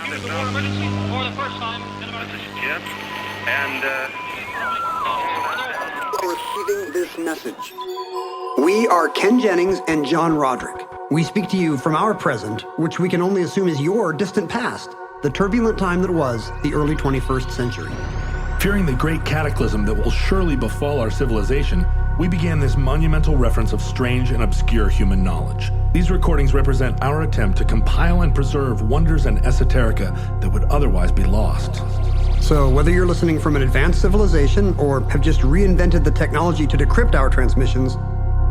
use the word emergency for the first time in about... This is Jim, and, Receiving this message. We are Ken Jennings and John Roderick. We speak to you from our present, which we can only assume is your distant past, the turbulent time that was the early 21st century. Fearing the great cataclysm that will surely befall our civilization, we began this monumental reference of strange and obscure human knowledge. These recordings represent our attempt to compile and preserve wonders and esoterica that would otherwise be lost. So whether you're listening from an advanced civilization or have just reinvented the technology to decrypt our transmissions,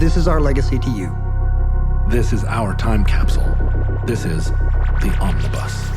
this is our legacy to you. This is our time capsule. This is the Omnibus.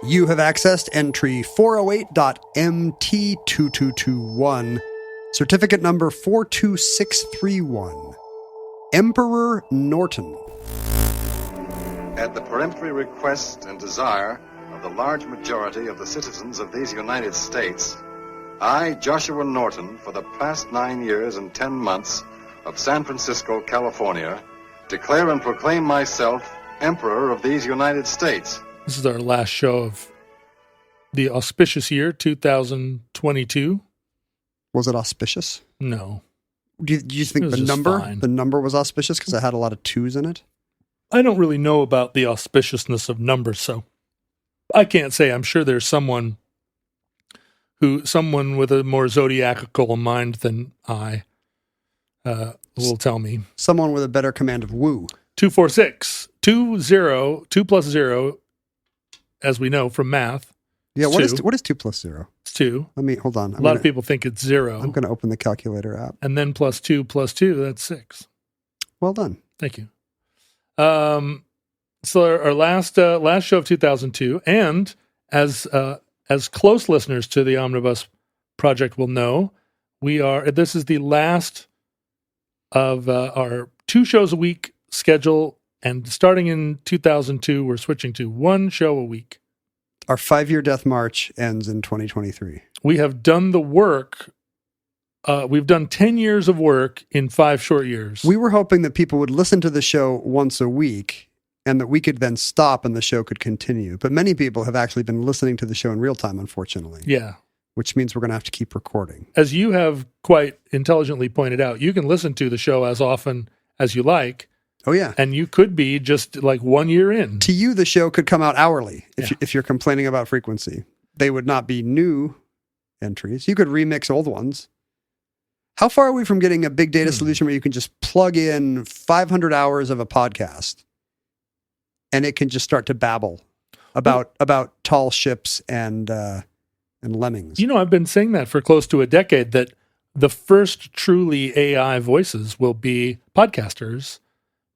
You have accessed entry 408.MT2221, certificate number 42631. Emperor Norton. At the peremptory request and desire of the large majority of the citizens of these United States, I, Joshua Norton, for the past 9 years and 10 months of San Francisco, California, declare and proclaim myself Emperor of these United States. This is our last show of the auspicious year, 2022. Was it auspicious? No. Do you think the number was auspicious because it had a lot of twos in it? I don't really know about the auspiciousness of numbers, so I can't say. I'm sure there's someone with a more zodiacal mind than I will tell me. Someone with a better command of woo. 246 20 2 plus 0, as we know from math. Yeah, what is 2 plus 0? It's 2. Hold on. A lot of people think it's 0. I'm going to open the calculator app. And then plus 2, that's 6. Well done. Thank you. So our last show of 2002, and as close listeners to the Omnibus Project will know, this is the last of our 2 shows a week schedule. And starting in 2002, we're switching to 1 show a week. Our 5-year death march ends in 2023. We have done the work. We've done 10 years of work in 5 short years. We were hoping that people would listen to the show once a week and that we could then stop and the show could continue. But many people have actually been listening to the show in real time, unfortunately. Yeah. Which means we're going to have to keep recording. As you have quite intelligently pointed out, you can listen to the show as often as you like. Oh, yeah. And you could be just like 1 year in. To you, the show could come out hourly if you're complaining about frequency. They would not be new entries. You could remix old ones. How far are we from getting a big data solution where you can just plug in 500 hours of a podcast and it can just start to babble about tall ships and lemmings? You know, I've been saying that for close to a decade, that the first truly AI voices will be podcasters.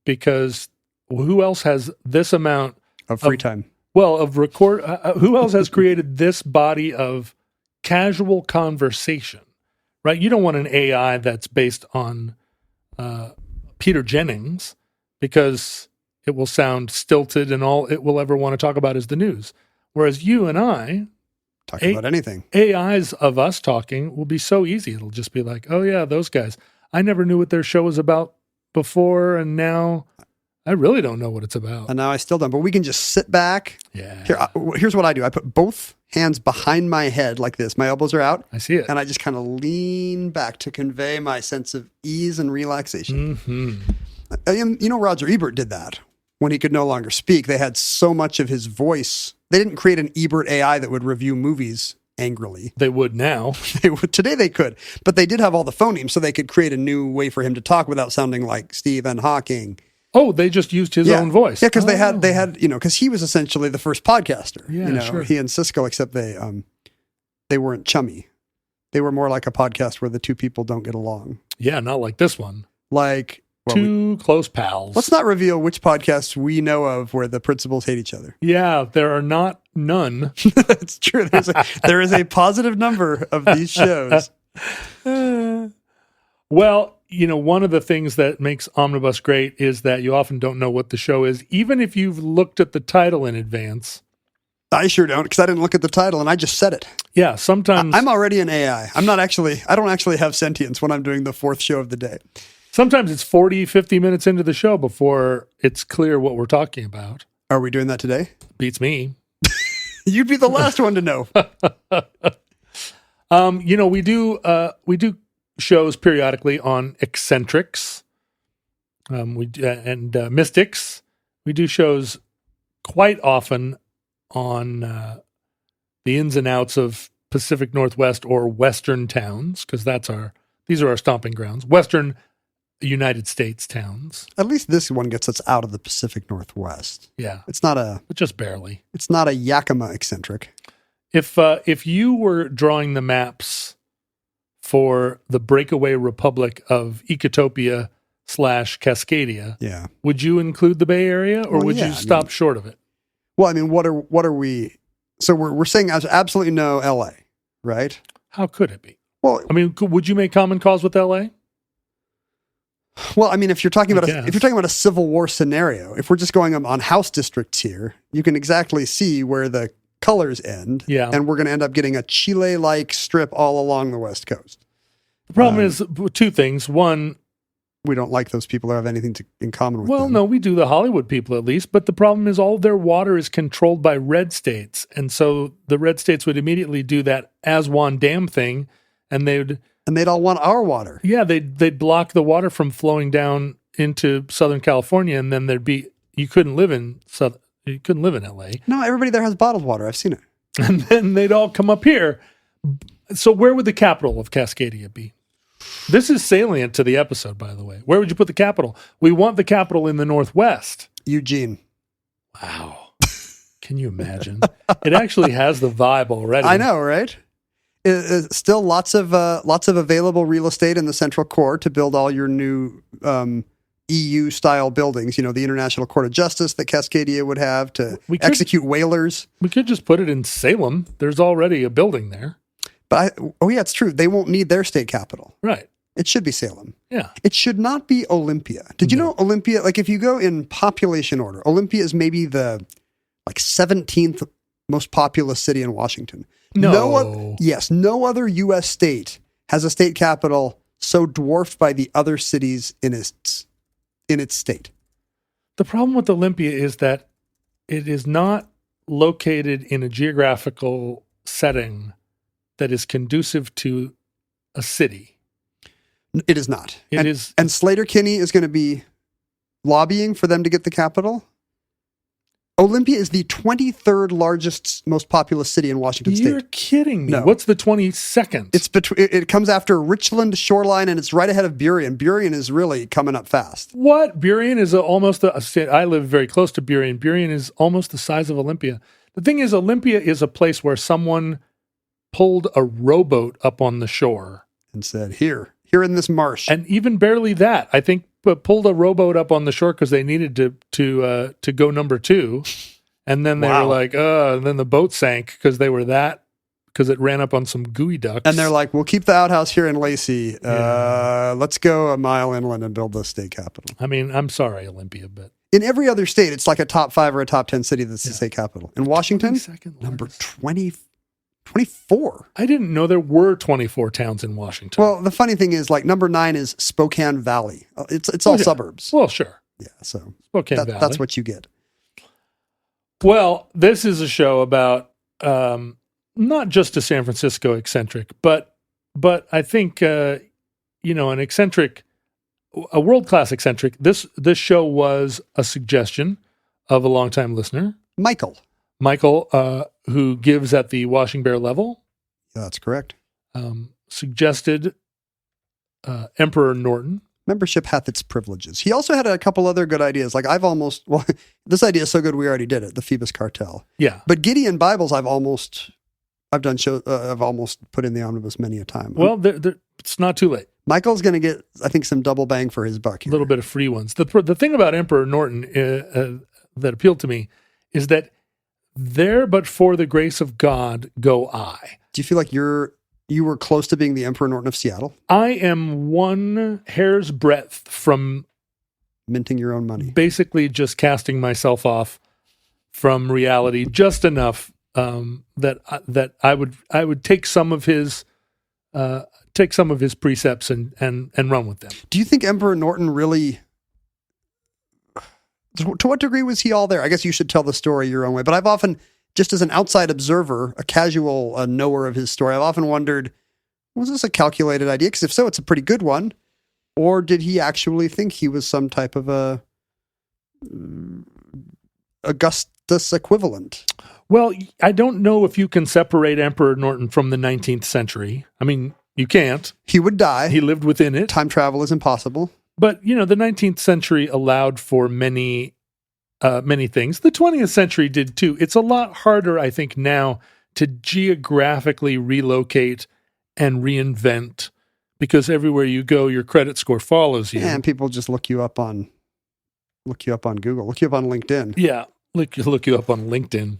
Because who else has this amount of free time? Well, of record. Who else has created this body of casual conversation? Right? You don't want an AI that's based on Peter Jennings, because it will sound stilted and all it will ever want to talk about is the news. Whereas you and I talk about anything. AIs of us talking will be so easy. It'll just be like, oh yeah, those guys. I never knew what their show was about before, and now I really don't know what it's about. And now I still don't, but we can just sit back. Yeah. Here's what I do. I put both hands behind my head like this. My elbows are out. I see it. And I just kind of lean back to convey my sense of ease and relaxation. Mm-hmm. You know, Roger Ebert did that when he could no longer speak. They had so much of his voice. They didn't create an Ebert AI that would review movies angrily. They would now. Today they could, but they did have all the phonemes, so they could create a new way for him to talk without sounding like Stephen Hawking. Oh, they just used his own voice. Yeah, because they had, because he was essentially the first podcaster. Yeah, sure. He and Cisco, except they weren't chummy. They were more like a podcast where the two people don't get along. Yeah, not like this one. Like Two close pals. Let's not reveal which podcasts we know of where the principals hate each other. Yeah, there are none. It's true. There is a positive number of these shows. Well, one of the things that makes Omnibus great is that you often don't know what the show is, even if you've looked at the title in advance. I sure don't, because I didn't look at the title and I just said it. Yeah, sometimes I'm already an AI. I don't actually have sentience when I'm doing the fourth show of the day. sometimes it's 40, 50 minutes into the show before it's clear what we're talking about. Are we doing that today? Beats me. You'd be the last one to know. We do shows periodically on eccentrics, and mystics. We do shows quite often on the ins and outs of Pacific Northwest or Western towns, because these are our stomping grounds. Western United States towns. At least this one gets us out of the Pacific Northwest. Yeah, but just barely. It's not a Yakima eccentric. If you were drawing the maps for the breakaway republic of Ecotopia / Cascadia, yeah, would you include the Bay Area, or would you stop short of it? Well, I mean, what are we? So we're saying absolutely no L.A., right? How could it be? Well, I mean, would you make common cause with L.A.? Well, I mean, if you're talking about a Civil War scenario, if we're just going on house districts here, you can exactly see where the colors end. Yeah. And we're going to end up getting a Chile-like strip all along the West Coast. The problem is two things. One, we don't like those people or have anything in common with them. Well, no, we do, the Hollywood people at least. But the problem is all their water is controlled by red states. And so the red states would immediately do that Aswan Dam thing, and they'd all want our water. Yeah, they'd block the water from flowing down into Southern California, and then you couldn't live in LA. No, everybody there has bottled water. I've seen it. And then they'd all come up here. So where would the capital of Cascadia be? This is salient to the episode, by the way. Where would you put the capital? We want the capital in the Northwest. Eugene. Wow. Can you imagine? It actually has the vibe already. I know, right? Still lots of available real estate in the Central Core to build all your new EU-style buildings. The International Court of Justice that Cascadia would have to execute whalers. We could just put it in Salem. There's already a building there. But it's true. They won't need their state capital. Right. It should be Salem. Yeah. It should not be Olympia. Did you know Olympia, like if you go in population order, Olympia is maybe the 17th most populous city in Washington. No. No other U.S. state has a state capital so dwarfed by the other cities in its state. The problem with Olympia is that it is not located in a geographical setting that is conducive to a city. It is not. And Slater-Kinney is going to be lobbying for them to get the capital. Olympia is the 23rd largest, most populous city in Washington State. You're kidding me. No. What's the 22nd? It comes after Richland Shoreline, and it's right ahead of Burien. Burien is really coming up fast. What? Burien is almost I live very close to Burien. Burien is almost the size of Olympia. The thing is, Olympia is a place where someone pulled a rowboat up on the shore and said, here in this marsh. And even barely that. I think pulled a rowboat up on the shore because they needed to go number 2. And then they were like, and then the boat sank because it ran up on some gooey ducks. And they're like, we'll keep the outhouse here in Lacey. Let's go a mile inland and build the state capital. I mean, I'm sorry, Olympia, but in every other state, it's like a top 5 or a top 10 city that's the state capital. In Washington, number 24. I didn't know there were 24 towns in Washington. Well, the funny thing is, number 9 is Spokane Valley. It's all suburbs. Well, sure. Yeah, so Spokane Valley. That's what you get. Well, this is a show about not just a San Francisco eccentric, but I think an eccentric, a world-class eccentric. This show was a suggestion of a longtime listener, Michael, who gives at the Washing Bear level. Yeah, that's correct. Suggested Emperor Norton. Membership hath its privileges. He also had a couple other good ideas. This idea is so good we already did it, the Phoebus Cartel. Yeah. But Gideon Bibles I've almost put in the omnibus many a time. Well, it's not too late. Michael's going to get, I think, some double bang for his buck A here. little bit of free ones. The thing about Emperor Norton that appealed to me is that there, but for the grace of God, go I. Do you feel like you were close to being the Emperor Norton of Seattle? I am one hair's breadth from Minting your own money. basically just casting myself off from reality just enough that I would take some of his precepts and run with them. Do you think Emperor Norton really... To what degree was he all there? I guess you should tell the story your own way. But I've often, just as an outside observer, a casual knower of his story, I've often wondered, was this a calculated idea? Because if so, it's a pretty good one. Or did he actually think he was some type of a Augustus equivalent? Well, I don't know if you can separate Emperor Norton from the 19th century. I mean, you can't. He would die. He lived within it. Time travel is impossible. But, the 19th century allowed for many things. The 20th century did too. It's a lot harder, I think, now to geographically relocate and reinvent, because everywhere you go, your credit score follows you. And people just look you up on Google, look you up on LinkedIn. Yeah, look you up on LinkedIn.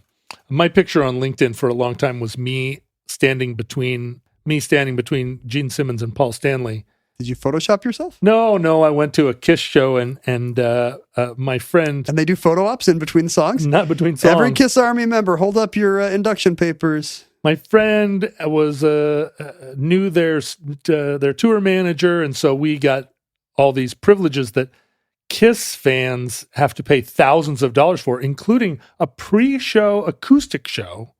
My picture on LinkedIn for a long time was me standing between Gene Simmons and Paul Stanley. Did you Photoshop yourself? No. I went to a Kiss show and my friend. And they do photo ops in between songs? Not between songs. Every Kiss Army member, hold up your induction papers. My friend was knew their tour manager, and so we got all these privileges that Kiss fans have to pay thousands of dollars for, including a pre-show acoustic show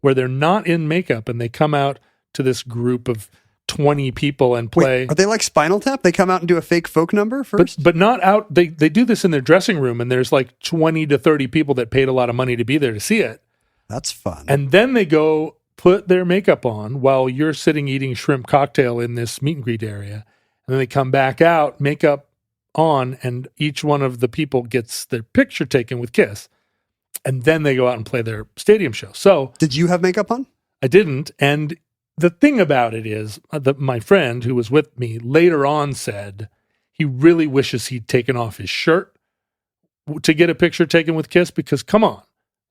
where they're not in makeup and they come out to this group of 20 people and play. Wait, are they like Spinal Tap? They come out and do a fake folk number first? But not out. They do this in their dressing room, and there's like 20 to 30 people that paid a lot of money to be there to see it. That's fun. And then they go put their makeup on while you're sitting eating shrimp cocktail in this meet and greet area. And then they come back out, makeup on, and each one of the people gets their picture taken with Kiss. And then they go out and play their stadium show. So did you have makeup on? I didn't. And the thing about it is that my friend who was with me later on said he really wishes he'd taken off his shirt to get a picture taken with Kiss, because come on,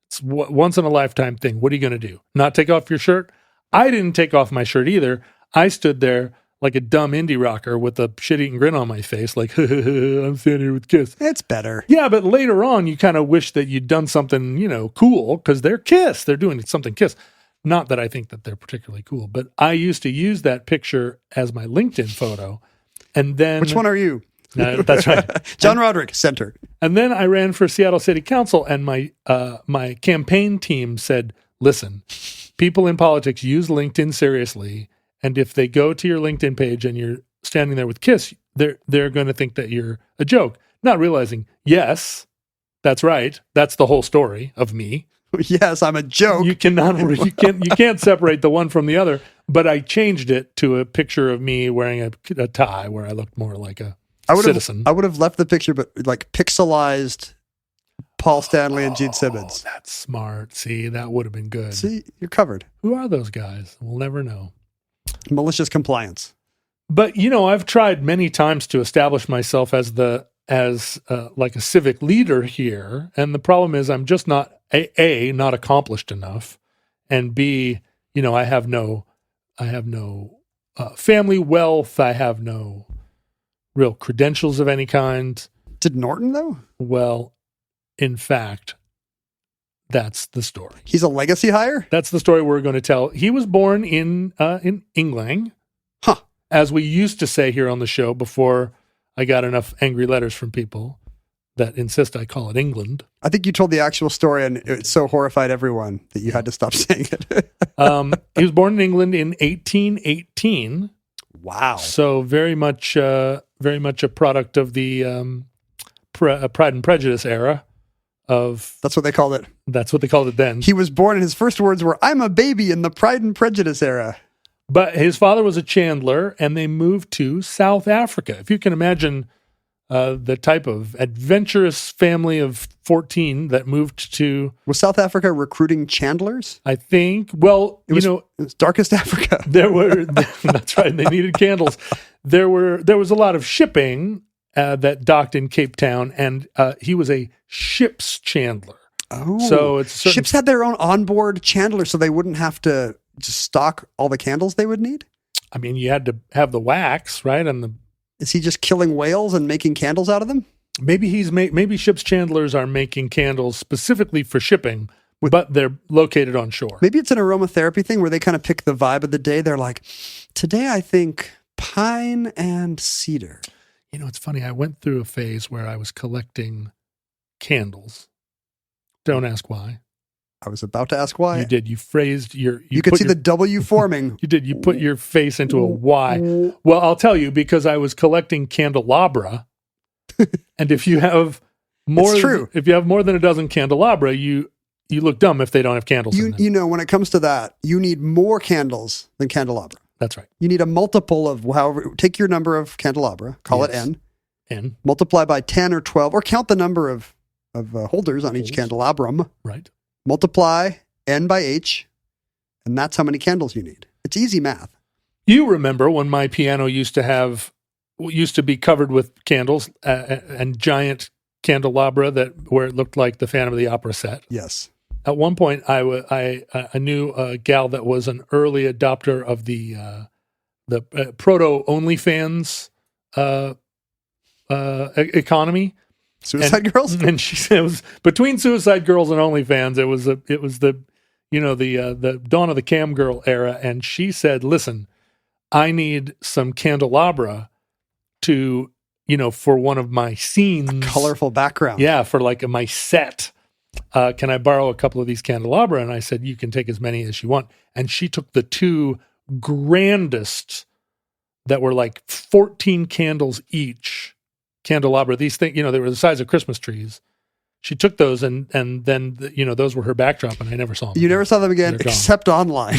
it's once in a lifetime thing. What are you going to do? Not take off your shirt? I didn't take off my shirt either. I stood there like a dumb indie rocker with a shit-eating grin on my face, like, I'm standing here with Kiss. It's better. Yeah, but later on, you kind of wish that you'd done something, cool, because they're Kiss. They're doing something Kiss. Not that I think that they're particularly cool, but I used to use that picture as my LinkedIn photo. And then... Which one are you? That's right. John Roderick, center. And then I ran for Seattle City Council, and my campaign team said, listen, people in politics use LinkedIn seriously, and if they go to your LinkedIn page and you're standing there with Kiss, they're going to think that you're a joke, not realizing, yes, that's right. That's the whole story of me. Yes, I'm a joke. You can't separate the one from the other. But I changed it to a picture of me wearing a tie where I looked more like a citizen. I would have left the picture, but like pixelized Paul Stanley and Gene Simmons. That's smart. See, that would have been good. See, you're covered. Who are those guys? We'll never know. Malicious compliance. But I've tried many times to establish myself as like a civic leader here, and the problem is I'm just not not accomplished enough, and B, I have no family wealth. I have no real credentials of any kind. Did Norton though? Well, in fact, that's the story. He's a legacy hire? That's the story we're going to tell. He was born in England, as we used to say here on the show before I got enough angry letters from people that insist I call it England. I think you told the actual story, and it so horrified everyone that you had to stop saying it. He was born in England in 1818. Wow! So very much a product of the Pride and Prejudice era. That's what they called it. That's what they called it then. He was born, and his first words were, "I'm a baby in the Pride and Prejudice era." But his father was a chandler, and they moved to South Africa. If you can imagine the type of adventurous family of 14 that moved to, Was South Africa recruiting chandlers? I think, well, It was darkest Africa. that's right. They needed candles. There was a lot of shipping that docked in Cape Town, and he was a ship's chandler. Oh, So it's ships had their own onboard chandler, so they wouldn't have to just stock all the candles they would need. I mean, you had to have the wax, right? And Is he just killing whales and making candles out of them? maybe maybe ship's chandlers are making candles specifically for shipping, but they're located on shore. Maybe it's an aromatherapy thing where they kind of pick the vibe of the day. They're like, today I think pine and cedar. You know, it's funny. I went through a phase where I was collecting candles. Don't ask why. I was about to ask why. You did. You phrased your. You could see the W forming. You did. You put your face into a Y. Well, I'll tell you, because I was collecting candelabra, and if you have more, It's true. If you have more than a dozen candelabra, you look dumb if they don't have candles in them. You know, when it comes to that, you need more candles than candelabra. That's right. You need a multiple of however. Take your number of candelabra, call it Yes. N, And multiply by 10 or 12, or count the number of holders on each candelabrum. right. Multiply N by H, and that's how many candles you need. It's easy math. You remember when my piano used to be covered with candles and giant candelabra where it looked like the Phantom of the Opera set. Yes. At one point, I knew a gal that was an early adopter of the proto OnlyFans economy. Suicide Girls? And she said it was between Suicide Girls and OnlyFans. It was the dawn of the cam girl era. And she said, "Listen, I need some candelabra to, for one of my scenes, Colorful background. yeah, for like my set. Can I borrow a couple of these candelabra?" And I said, "You can take as many as you want." And she took the two grandest that were like 14 candles each. Candelabra, these things, they were the size of Christmas trees. She took those and then, those were her backdrop, and I never saw them. You never saw them again, They're gone. except online.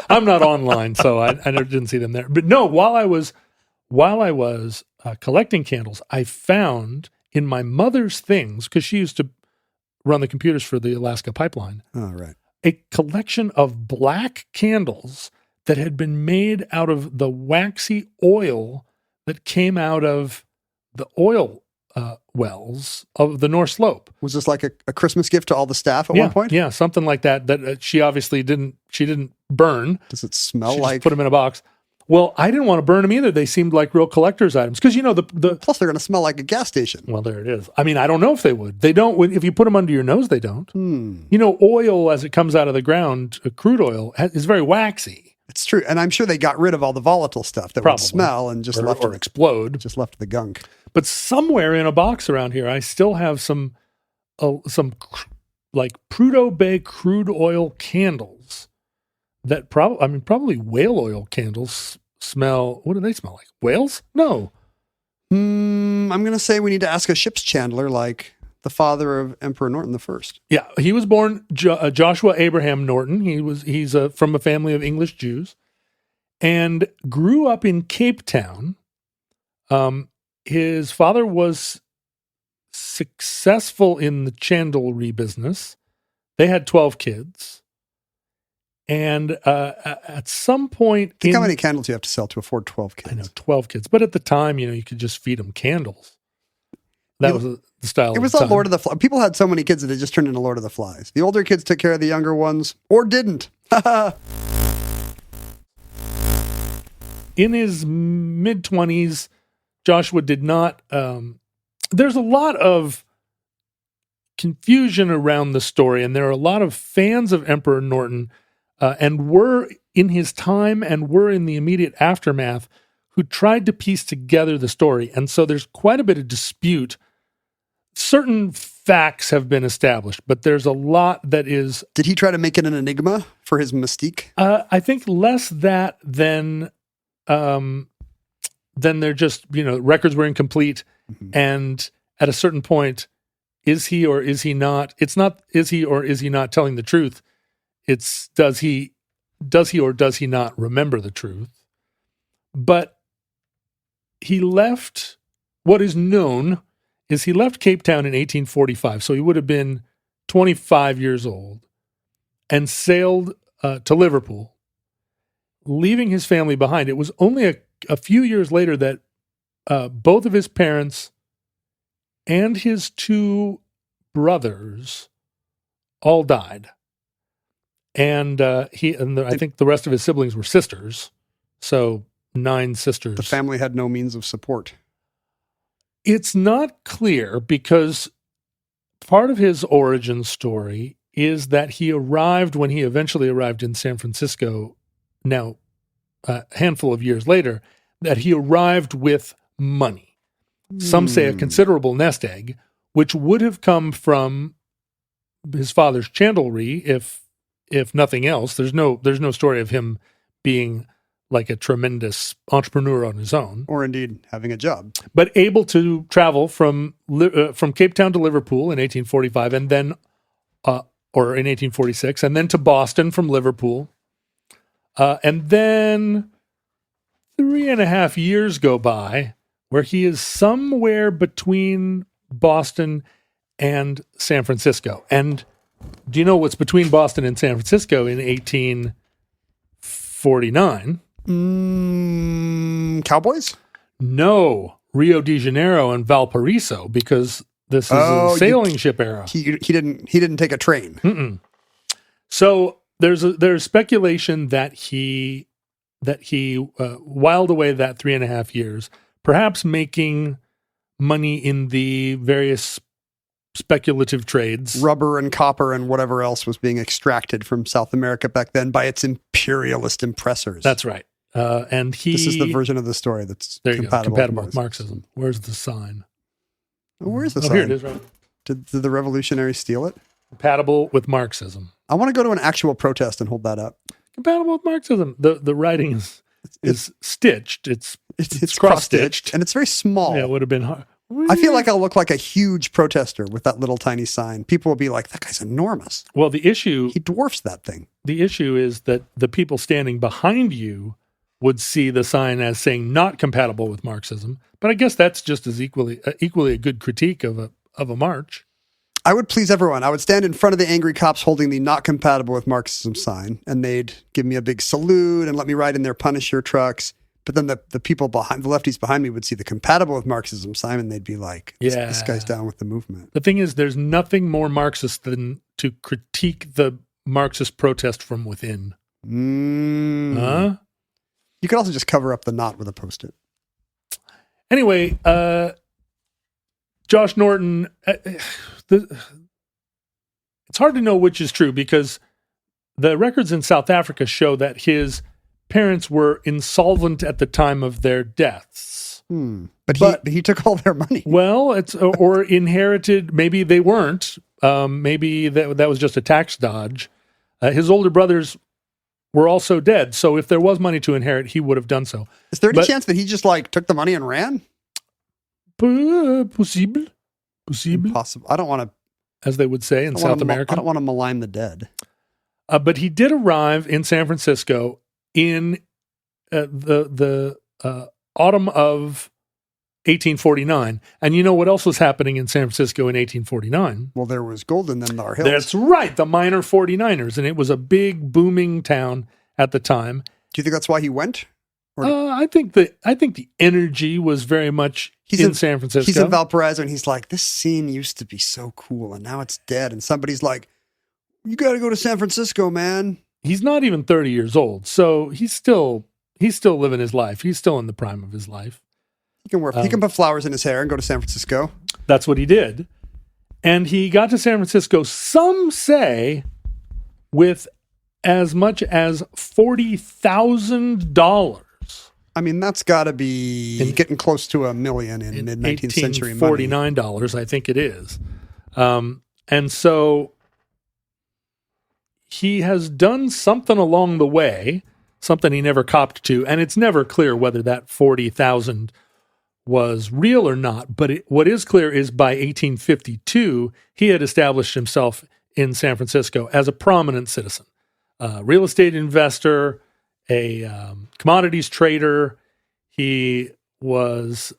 I'm not online, so I never didn't see them there. But no, while I was collecting candles, I found in my mother's things, because she used to run the computers for the Alaska Pipeline, Oh, right. a collection of black candles that had been made out of the waxy oil that came out of the oil wells of the North Slope. Was this like a Christmas gift to all the staff at one point? Yeah, something like that. That she obviously didn't burn. Does it smell She just like? put them in a box. Well, I didn't want to burn them either. They seemed like real collector's items because the Plus, they're going to smell like a gas station. well, there it is. I mean, I don't know if they would. They don't. If you put them under your nose, they don't. Hmm. Oil as it comes out of the ground, crude oil is very waxy. It's true, and I'm sure they got rid of all the volatile stuff that would Probably. smell and just left or explode. just left the gunk. But somewhere in a box around here, I still have some like Prudhoe Bay crude oil candles that probably whale oil candles smell. What do they smell like? Whales? No. I'm going to say we need to ask a ship's chandler like the father of Emperor Norton the First. Yeah, he was born Joshua Abraham Norton. He's from a family of English Jews, and grew up in Cape Town. His father was successful in the chandlery business. They had 12 kids, and at some point, Think how many candles you have to sell to afford 12 kids. I know 12 kids, but at the time, you could just feed them candles. That was the style. It was of the the time. Lord of the Flies. People had so many kids that they just turned into Lord of the Flies. The older kids took care of the younger ones, or didn't. In his mid-20s, Joshua did not. There's a lot of confusion around the story, and there are a lot of fans of Emperor Norton, and were in his time and were in the immediate aftermath, who tried to piece together the story. And so there's quite a bit of dispute. Certain facts have been established, but there's a lot that is. Did he try to make it an enigma for his mystique? I think less that than they're just, records were incomplete. Mm-hmm. And at a certain point, is he or is he not? It's not is he or is he not telling the truth? It's does he or does he not remember the truth? But he left what is known is he left Cape Town in 1845, so he would have been 25 years old, and sailed to Liverpool, leaving his family behind. It was only a few years later that both of his parents and his two brothers all died. And I think the rest of his siblings were sisters. So 9 sisters. The family had no means of support. It's not clear because part of his origin story is that he arrived when he eventually arrived in San Francisco, now a handful of years later, that he arrived with money. Some say a considerable nest egg, which would have come from his father's chandlery, if nothing else. There's no story of him being like a tremendous entrepreneur on his own, Or indeed having a job. but able to travel from Cape Town to Liverpool in 1845, and then or in 1846, and then to Boston from Liverpool, and then 3.5 years go by where he is somewhere between Boston and San Francisco. And do you know what's between Boston and San Francisco in 1849? Cowboys? No, Rio de Janeiro and Valparaiso, because this is a sailing ship era. He didn't take a train. Mm-mm. So there's speculation that he whiled away that 3.5 years, perhaps making money in the various speculative trades. Rubber and copper and whatever else was being extracted from South America back then by its imperialist impressors. That's right. And this is the version of the story that's compatible with Marxism. Where's the sign? Oh, where's the sign? Here it is, right? Did the revolutionaries steal it? Compatible with Marxism. I want to go to an actual protest and hold that up. Compatible with Marxism. The writing is stitched. It's cross-stitched. and it's very small. Yeah, it would have been hard. I feel like I'll look like a huge protester with that little tiny sign. People will be like, that guy's enormous. Well, the issue... He dwarfs that thing. The issue is that the people standing behind you would see the sign as saying not compatible with Marxism. But I guess that's just as equally a good critique of a march. I would please everyone. I would stand in front of the angry cops holding the not compatible with Marxism sign, and they'd give me a big salute and let me ride in their Punisher trucks. But then the people behind, the lefties behind me, would see the compatible with Marxism sign, and they'd be like, this guy's down with the movement. The thing is, there's nothing more Marxist than to critique the Marxist protest from within. Huh? You could also just cover up the knot with a Post-it. Anyway, Josh Norton, it's hard to know which is true because the records in South Africa show that his parents were insolvent at the time of their deaths. But he took all their money. Well, it's or inherited. Maybe they weren't. Maybe that was just a tax dodge. His older brothers were also dead. So if there was money to inherit, he would have done so. Is there any chance that he just took the money and ran? Possible. Impossible. I don't want to, as they would say in South America. I don't want to malign the dead. But he did arrive in San Francisco in the autumn of 1849. And you know what else was happening in San Francisco in 1849? Well, there was gold in them, our hills. That's right, the minor 49ers. And it was a big, booming town at the time. Do you think that's why he went? I think the energy was very much in San Francisco. He's in Valparaiso, and he's like, this scene used to be so cool, and now it's dead. And somebody's like, you got to go to San Francisco, man. He's not even 30 years old, so he's still living his life. He's still in the prime of his life. He can put flowers in his hair and go to San Francisco. That's what he did. And he got to San Francisco, some say, with as much as $40,000. I mean, that's got to be getting close to $1 million in mid-19th century money. $49, I think it is. And so he has done something along the way, something he never copped to, and it's never clear whether that 40,000 was real or not. But what is clear is by 1852, he had established himself in San Francisco as a prominent citizen, a real estate investor, a commodities trader. He was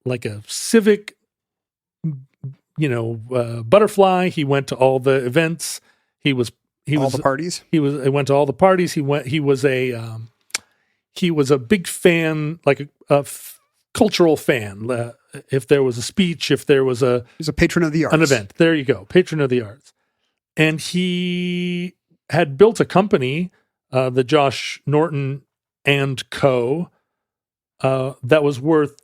like a civic, butterfly. He went to all the events. He went to all the parties. He was a big fan, like a cultural fan. If there was a speech, if there was he's a patron of the arts, an event. There you go, patron of the arts. And he had built a company, the Josh Norton and Co. That was worth,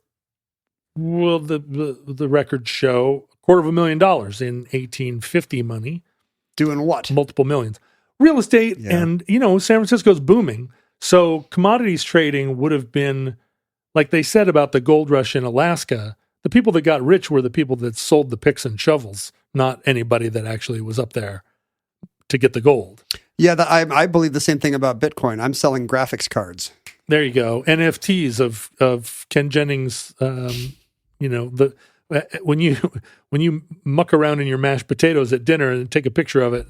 the records show $250,000 in 1850 money. Doing what? Multiple millions. Real estate, and San Francisco's booming. So commodities trading would have been, like they said about the gold rush in Alaska, the people that got rich were the people that sold the picks and shovels, not anybody that actually was up there to get the gold. Yeah, I believe the same thing about Bitcoin. I'm selling graphics cards. There you go. NFTs of Ken Jennings. When you muck around in your mashed potatoes at dinner and take a picture of it.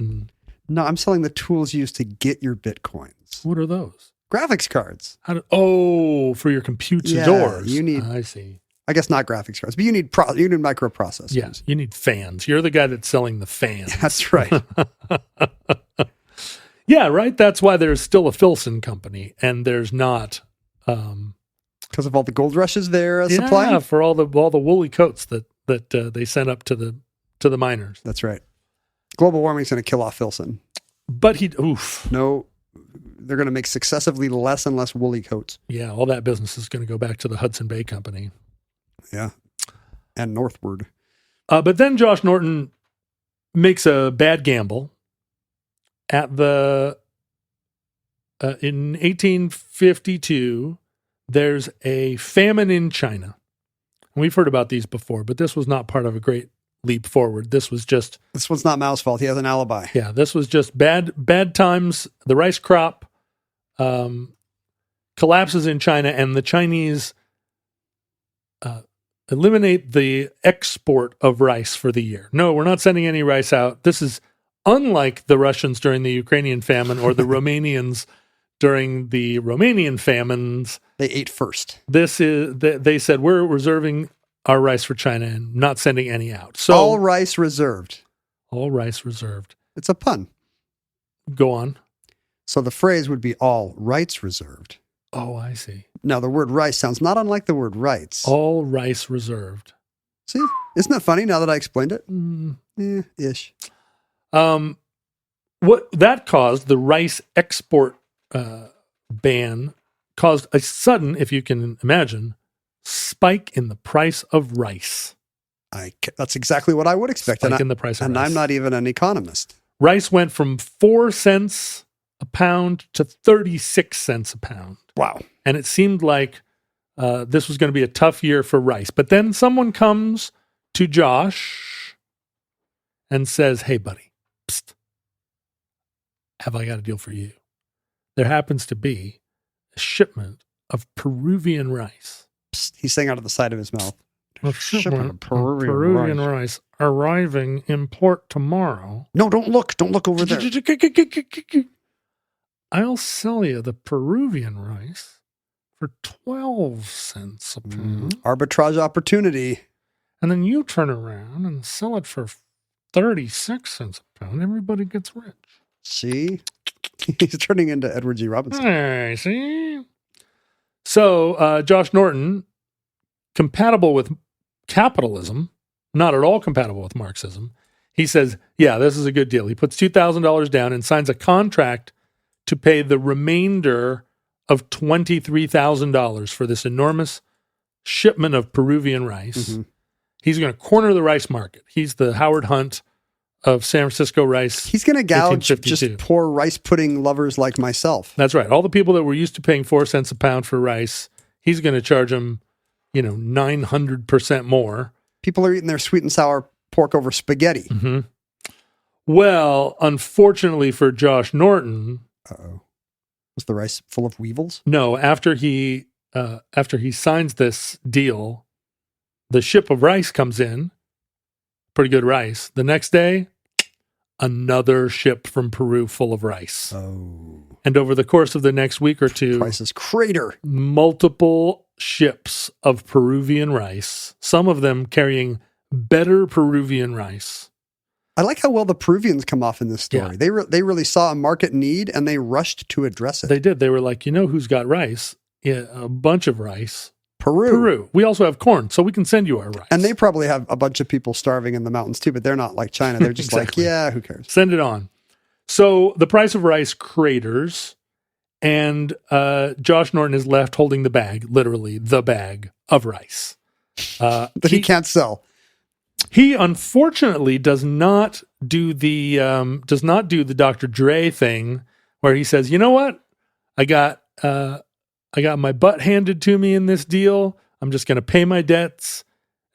No, I'm selling the tools used to get your Bitcoins. What are those? Graphics cards. For your computadors. You need. I see. I guess not graphics cards, but you need microprocessors. Yes, you need fans. You're the guy that's selling the fans. That's right. Yeah, right. That's why there's still a Filson company, and there's not because of all the gold rushes they're supplying. Yeah, for all the woolly coats that they sent up to the miners. That's right. Global warming is going to kill off Filson. But no, they're going to make successively less and less woolly coats. Yeah, all that business is going to go back to the Hudson Bay Company. Yeah, and northward. But then Josh Norton makes a bad gamble at in 1852. There's a famine in China. We've heard about these before, but this was not part of a great leap forward. This one's not Mao's fault. He has an alibi. Yeah, this was just bad times. The rice crop collapses in China, and the Chinese eliminate the export of rice for the year. No, we're not sending any rice out. This is unlike the Russians during the Ukrainian famine or the Romanians during the Romanian famines. They ate first. They said, we're reserving our rice for China and not sending any out. So all rice reserved. All rice reserved. It's a pun. Go on. So the phrase would be all rights reserved. Oh, I see. Now, the word rice sounds not unlike the word rights. All rice reserved. See? Isn't that funny now that I explained it? Ish. What that caused, the rice export ban, caused a sudden, if you can imagine, spike in the price of rice. That's exactly what I would expect. Spike in the price of rice. And I'm not even an economist. Rice went from 4 cents a pound to 36 cents a pound. Wow. And it seemed like this was going to be a tough year for rice. But then someone comes to Josh and says, hey, buddy, psst, have I got a deal for you? There happens to be a shipment of Peruvian rice. Psst, he's saying out of the side of his mouth. A shipment of Peruvian rice arriving in port tomorrow. No, don't look. Don't look over there. I'll sell you the Peruvian rice for 12 cents a pound. Arbitrage opportunity. And then you turn around and sell it for 36 cents a pound. Everybody gets rich. See? He's turning into Edward G. Robinson. Hey, see? So, Josh Norton, compatible with capitalism, not at all compatible with Marxism, he says, yeah, this is a good deal. He puts $2,000 down and signs a contract to pay the remainder of $23,000 for this enormous shipment of Peruvian rice. Mm-hmm. He's going to corner the rice market. He's the Howard Hunt of San Francisco rice. He's going to gouge just poor rice pudding lovers like myself. That's right. All the people that were used to paying 4 cents a pound for rice, he's going to charge them, 900% more. People are eating their sweet and sour pork over spaghetti. Mm-hmm. Well, unfortunately for Josh Norton, was the rice full of weevils? No. After he signs this deal, the ship of rice comes in. Pretty good rice. The next day, another ship from Peru full of rice. Oh. And over the course of the next week or two, prices crater. Multiple ships of Peruvian rice, some of them carrying better Peruvian rice. I like how well the Peruvians come off in this story. Yeah. They really saw a market need and they rushed to address it. They did. They were like, you know who's got rice? Yeah, a bunch of rice. Peru. We also have corn, so we can send you our rice. And they probably have a bunch of people starving in the mountains too, but they're not like China. They're just Exactly. like, yeah, who cares? Send it on. So the price of rice craters, and Josh Norton is left holding the bag, literally the bag of rice. That he can't sell. He unfortunately does not do the Dr. Dre thing where he says, you know what? I got my butt handed to me in this deal. I'm just going to pay my debts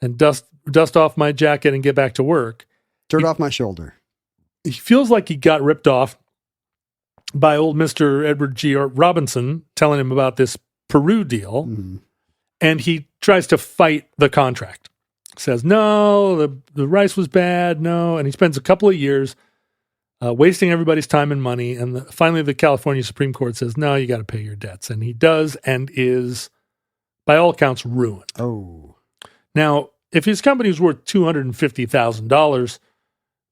and dust off my jacket and get back to work. Dirt off my shoulder. He feels like he got ripped off by old Mr. Edward G. Robinson telling him about this Peru deal. Mm. And he tries to fight the contract. Says, no, the rice was bad. No. And he spends a couple of years wasting everybody's time and money. And finally, the California Supreme Court says, no, you got to pay your debts. And he does, and is, by all accounts, ruined. Oh. Now, if his company was worth $250,000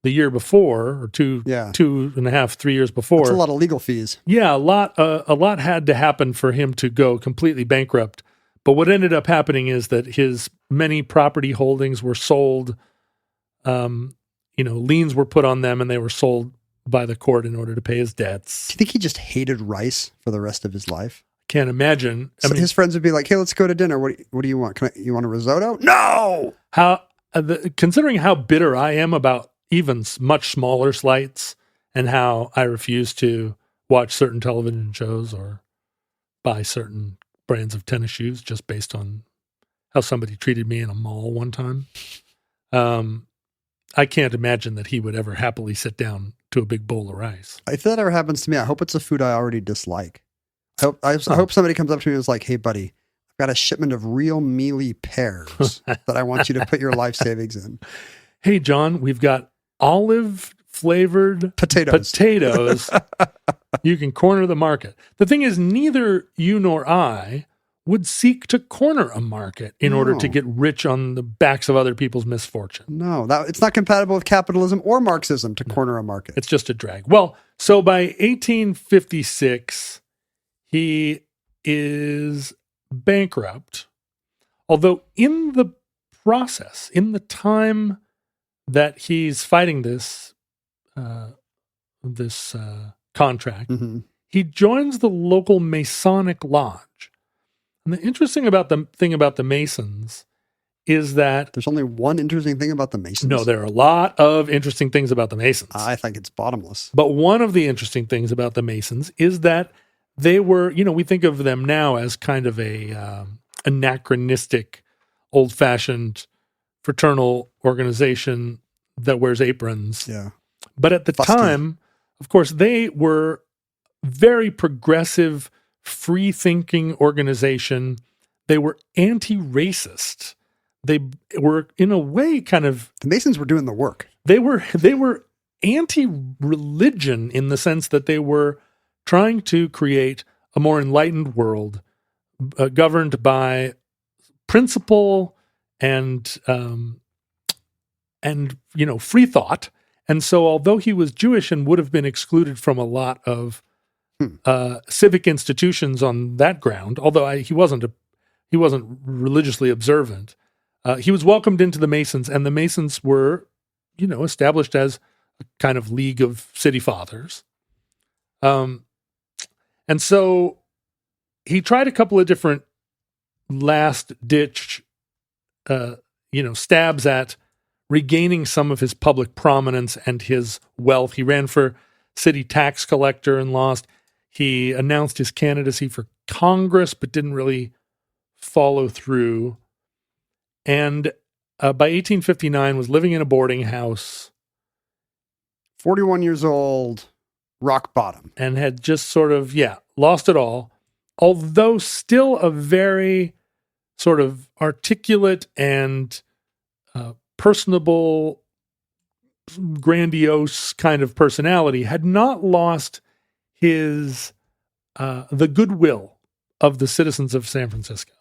the year before, or 2.5, 3 years before. That's a lot of legal fees. Yeah, a lot had to happen for him to go completely bankrupt. But what ended up happening is that his many property holdings were sold. Liens were put on them, and they were sold by the court in order to pay his debts. Do you think he just hated rice for the rest of his life? Can't imagine. His friends would be like, "Hey, let's go to dinner. What do you want? You want a risotto?" No. Considering how bitter I am about even much smaller slights, and how I refuse to watch certain television shows or buy certain brands of tennis shoes just based on how somebody treated me in a mall one time. I can't imagine that he would ever happily sit down to a big bowl of rice. If that ever happens to me, I hope it's a food I already dislike. I hope somebody comes up to me and is like, "Hey, buddy, I've got a shipment of real mealy pears that I want you to put your life savings in." Hey, John, we've got olive flavored potatoes. You can corner the market. The thing is, neither you nor I would seek to corner a market in order to get rich on the backs of other people's misfortune. No, it's not compatible with capitalism or Marxism to corner a market. It's just a drag. Well, so by 1856, he is bankrupt. Although in the process, in the time that he's fighting this contract, he joins the local Masonic lodge. And the interesting thing about the Masons is that there's only one interesting thing about the Masons. No, there are a lot of interesting things about the Masons. I think it's bottomless. But one of the interesting things about the Masons is that they were, we think of them now as kind of a anachronistic, old-fashioned fraternal organization that wears aprons. Yeah. But at the time, of course, they were very progressive, free-thinking organization. They were anti-racist. They were, in a way, kind of... The Masons were doing the work. They were anti-religion in the sense that they were trying to create a more enlightened world governed by principle and free thought. And so although he was Jewish and would have been excluded from a lot of civic institutions on that ground, although he wasn't religiously observant, he was welcomed into the Masons, and the Masons were, established as a kind of league of city fathers. And so he tried a couple of different last-ditch, stabs at regaining some of his public prominence and his wealth. He ran for city tax collector and lost. He announced his candidacy for Congress, but didn't really follow through. And by 1859, was living in a boarding house. 41 years old, rock bottom. And had just sort of, lost it all. Although still a very sort of articulate and personable, grandiose kind of personality, had not lost his the goodwill of the citizens of San Francisco.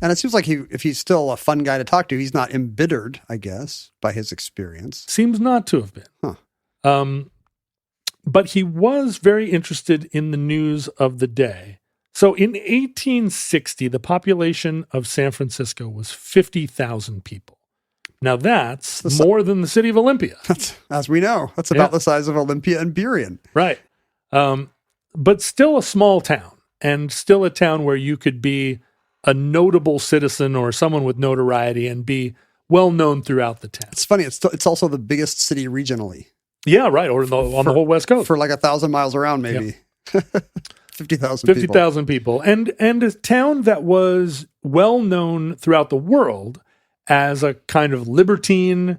And it seems like if he's still a fun guy to talk to, he's not embittered, I guess, by his experience. Seems not to have been. Huh. But he was very interested in the news of the day. So in 1860, the population of San Francisco was 50,000 people. Now that's more than the city of Olympia. That's, as we know, that's about the size of Olympia and Burien. Right. But still a small town, and still a town where you could be a notable citizen or someone with notoriety and be well known throughout the town. It's funny. It's also the biggest city regionally. Yeah, right. Or on the whole West Coast. For like 1,000 miles around, maybe. Yep. 50,000 people. 50,000 people. And a town that was well known throughout the world as a kind of libertine,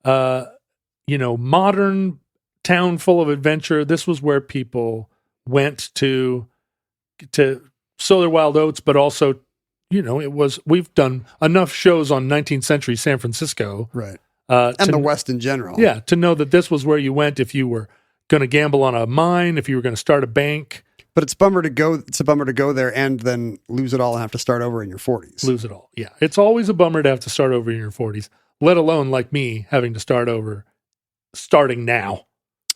modern town full of adventure. This was where people went to sow their wild oats, but also, we've done enough shows on 19th century San Francisco. Right. And the West in general. Yeah, to know that this was where you went if you were going to gamble on a mine, if you were going to start a bank. But it's a bummer to go there and then lose it all and have to start over in your 40s. Lose it all. Yeah. It's always a bummer to have to start over in your 40s, let alone like me having to start over starting now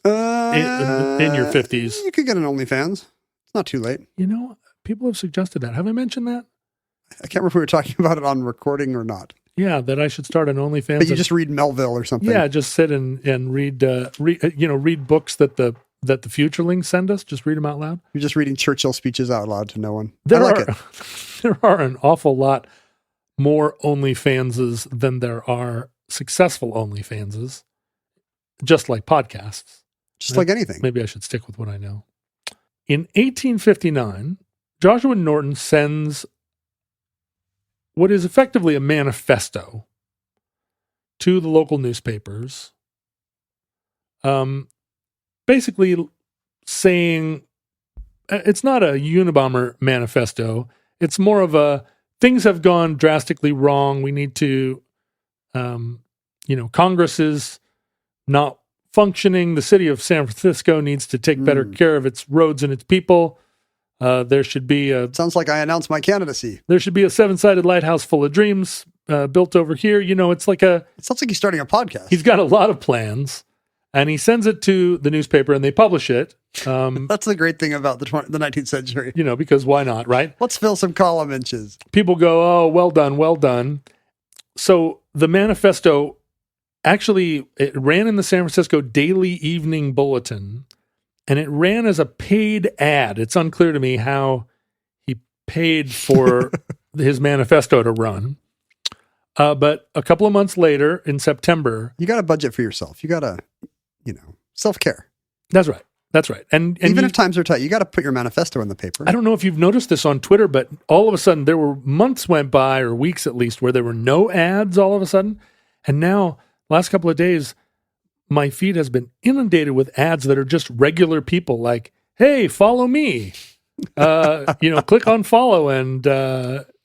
in your 50s. You could get an OnlyFans. It's not too late. People have suggested that. Have I mentioned that? I can't remember if we were talking about it on recording or not. Yeah, that I should start an OnlyFans. But you just read Melville or something. Yeah, just sit and read books that the futurelings send us. Just read them out loud. You're just reading Churchill speeches out loud to no one. There are an awful lot more OnlyFanses than there are successful OnlyFanses, just like podcasts. Just like anything. Maybe I should stick with what I know. In 1859, Joshua Norton sends what is effectively a manifesto to the local newspapers, basically saying, it's not a Unabomber manifesto. It's more of a, things have gone drastically wrong. We need to, Congress is not functioning. The city of San Francisco needs to take better care of its roads and its people. There should be sounds like I announced my candidacy. There should be a 7-sided lighthouse full of dreams built over here. It sounds like he's starting a podcast. He's got a lot of plans, and he sends it to the newspaper, and they publish it. That's the great thing about the 19th century. Because why not, right? Let's fill some column inches. People go, oh, well done, well done. So the manifesto actually, it ran in the San Francisco Daily Evening Bulletin. And it ran as a paid ad. It's unclear to me how he paid for his manifesto to run. But a couple of months later, in September... You got to budget for yourself. You got to, self-care. That's right. And even if times are tight, you got to put your manifesto in the paper. I don't know if you've noticed this on Twitter, but all of a sudden, there were months went by, or weeks at least, where there were no ads all of a sudden. And now, last couple of days... my feed has been inundated with ads that are just regular people like, hey, follow me, click on follow and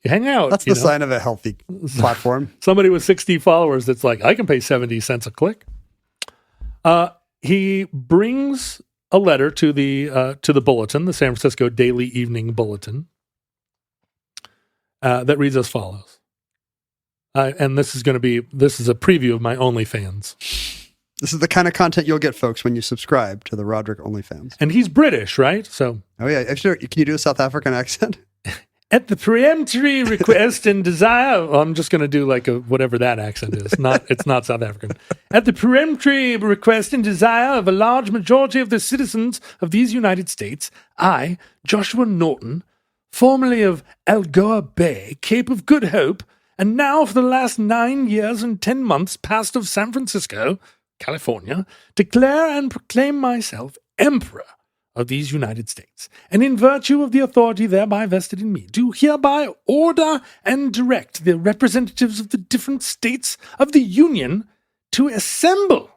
hang out. That's the sign of a healthy platform. Somebody with 60 followers that's like, I can pay 70 cents a click. He brings a letter to the Bulletin, the San Francisco Daily Evening Bulletin, that reads as follows. And this is a preview of my OnlyFans. This is the kind of content you'll get, folks, when you subscribe to the Roderick OnlyFans. And he's British, right? So, oh yeah, sure. Can you do a South African accent? At the peremptory request and desire, I'm just going to do like whatever that accent is. It's not South African. At the peremptory request and desire of a large majority of the citizens of these United States, I, Joshua Norton, formerly of Algoa Bay, Cape of Good Hope, and now for the last 9 years and 10 months past of San Francisco, California, declare and proclaim myself Emperor of these United States, and in virtue of the authority thereby vested in me, do hereby order and direct the representatives of the different states of the Union to assemble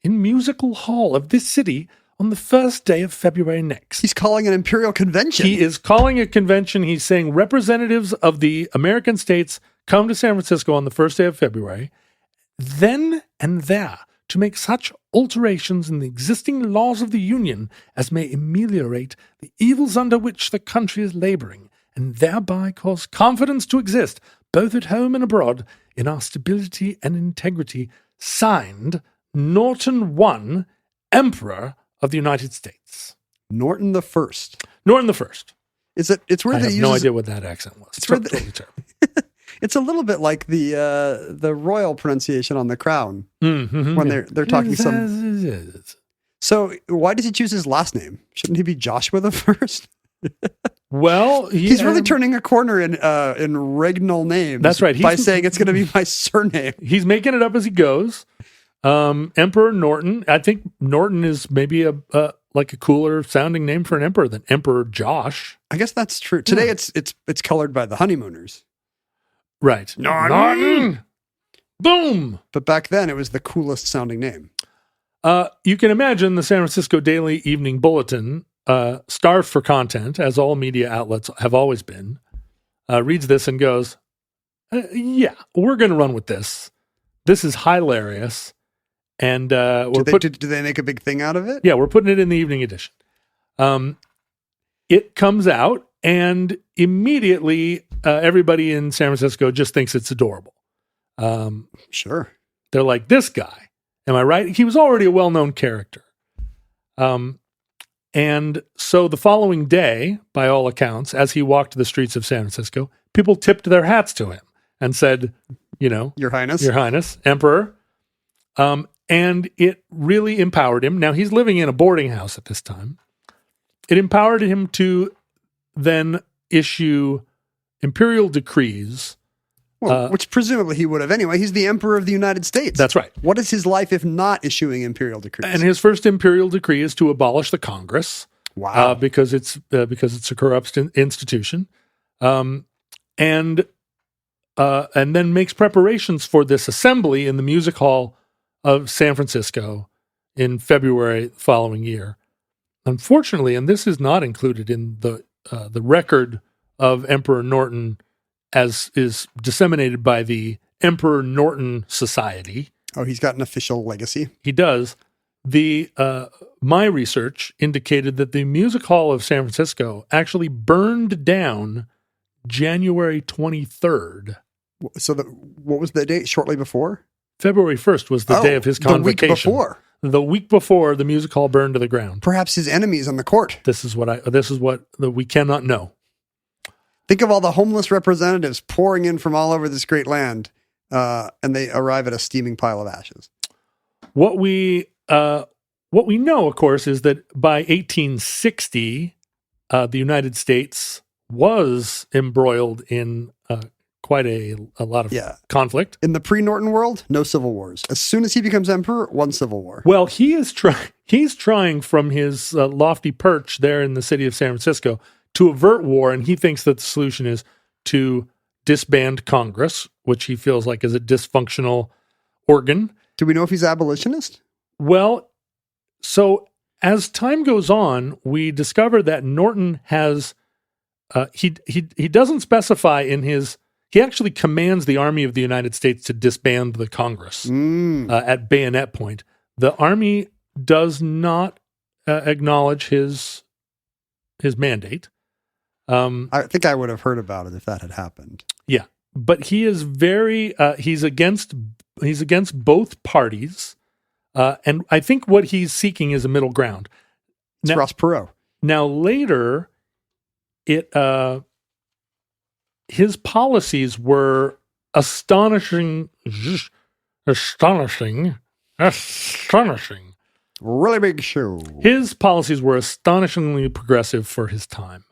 in Musical Hall of this city on the first day of February next. He's calling an imperial convention. He is calling a convention. He's saying representatives of the American states come to San Francisco on the first day of February, then and there, to make such alterations in the existing laws of the Union as may ameliorate the evils under which the country is laboring, and thereby cause confidence to exist, both at home and abroad, in our stability and integrity, signed Norton I, Emperor of the United States. Norton the First. Norton the First. It's weird I that have he no uses, idea what that accent was. It's weird that- totally terrible. It's a little bit like the royal pronunciation on The Crown when they're talking some. So why does he choose his last name? Shouldn't he be Joshua the First? Well, he's really turning a corner in regnal names. That's right. By saying it's going to be my surname. He's making it up as he goes. Emperor Norton. I think Norton is maybe a cooler sounding name for an emperor than Emperor Josh. I guess that's true. Today it's colored by the honeymooners. Right. Norton! Boom! But back then it was the coolest sounding name. You can imagine the San Francisco Daily Evening Bulletin, starved for content, as all media outlets have always been, reads this and goes, yeah, we're going to run with this. This is hilarious. And do they make a big thing out of it? Yeah, we're putting it in the evening edition. It comes out, and immediately everybody in San Francisco just thinks it's adorable. Sure. They're like, this guy, am I right? He was already a well-known character. And so the following day, by all accounts, as he walked the streets of San Francisco, people tipped their hats to him and said, Your Highness, Emperor. And it really empowered him. Now, he's living in a boarding house at this time. It empowered him to then issue imperial decrees. Well, which presumably he would have anyway. He's the Emperor of the United States. That's right. What is his life if not issuing imperial decrees? And his first imperial decree is to abolish the Congress. Wow. Because it's a corrupt institution. And then makes preparations for this assembly in the Music Hall of San Francisco in February the following year. Unfortunately, and this is not included in the record of Emperor Norton as is disseminated by the Emperor Norton Society. Oh, he's got an official legacy. He does. My research indicated that the Music Hall of San Francisco actually burned down January 23rd. So what was the date shortly before? February 1st was the day of his convocation. The week before. The week before, the music hall burned to the ground. Perhaps his enemies on the court. This is what we cannot know. Think of all the homeless representatives pouring in from all over this great land, and they arrive at a steaming pile of ashes. What we know, of course, is that by 1860, the United States was embroiled in quite a lot of conflict. In the pre-Norton world, no civil wars. As soon as he becomes emperor, one civil war. Well, he's trying from his lofty perch there in the city of San Francisco to avert war, and he thinks that the solution is to disband Congress, which he feels like is a dysfunctional organ. Do we know if he's abolitionist? Well, so as time goes on, we discover that Norton has he doesn't specify in his. He actually commands the Army of the United States to disband the Congress at bayonet point. The Army does not acknowledge his mandate. I think I would have heard about it if that had happened. Yeah, but he is very he's against both parties, and I think what he's seeking is a middle ground. It's Ross Perot. Now later, his policies were astonishing. Really big show. His policies were astonishingly progressive for his time.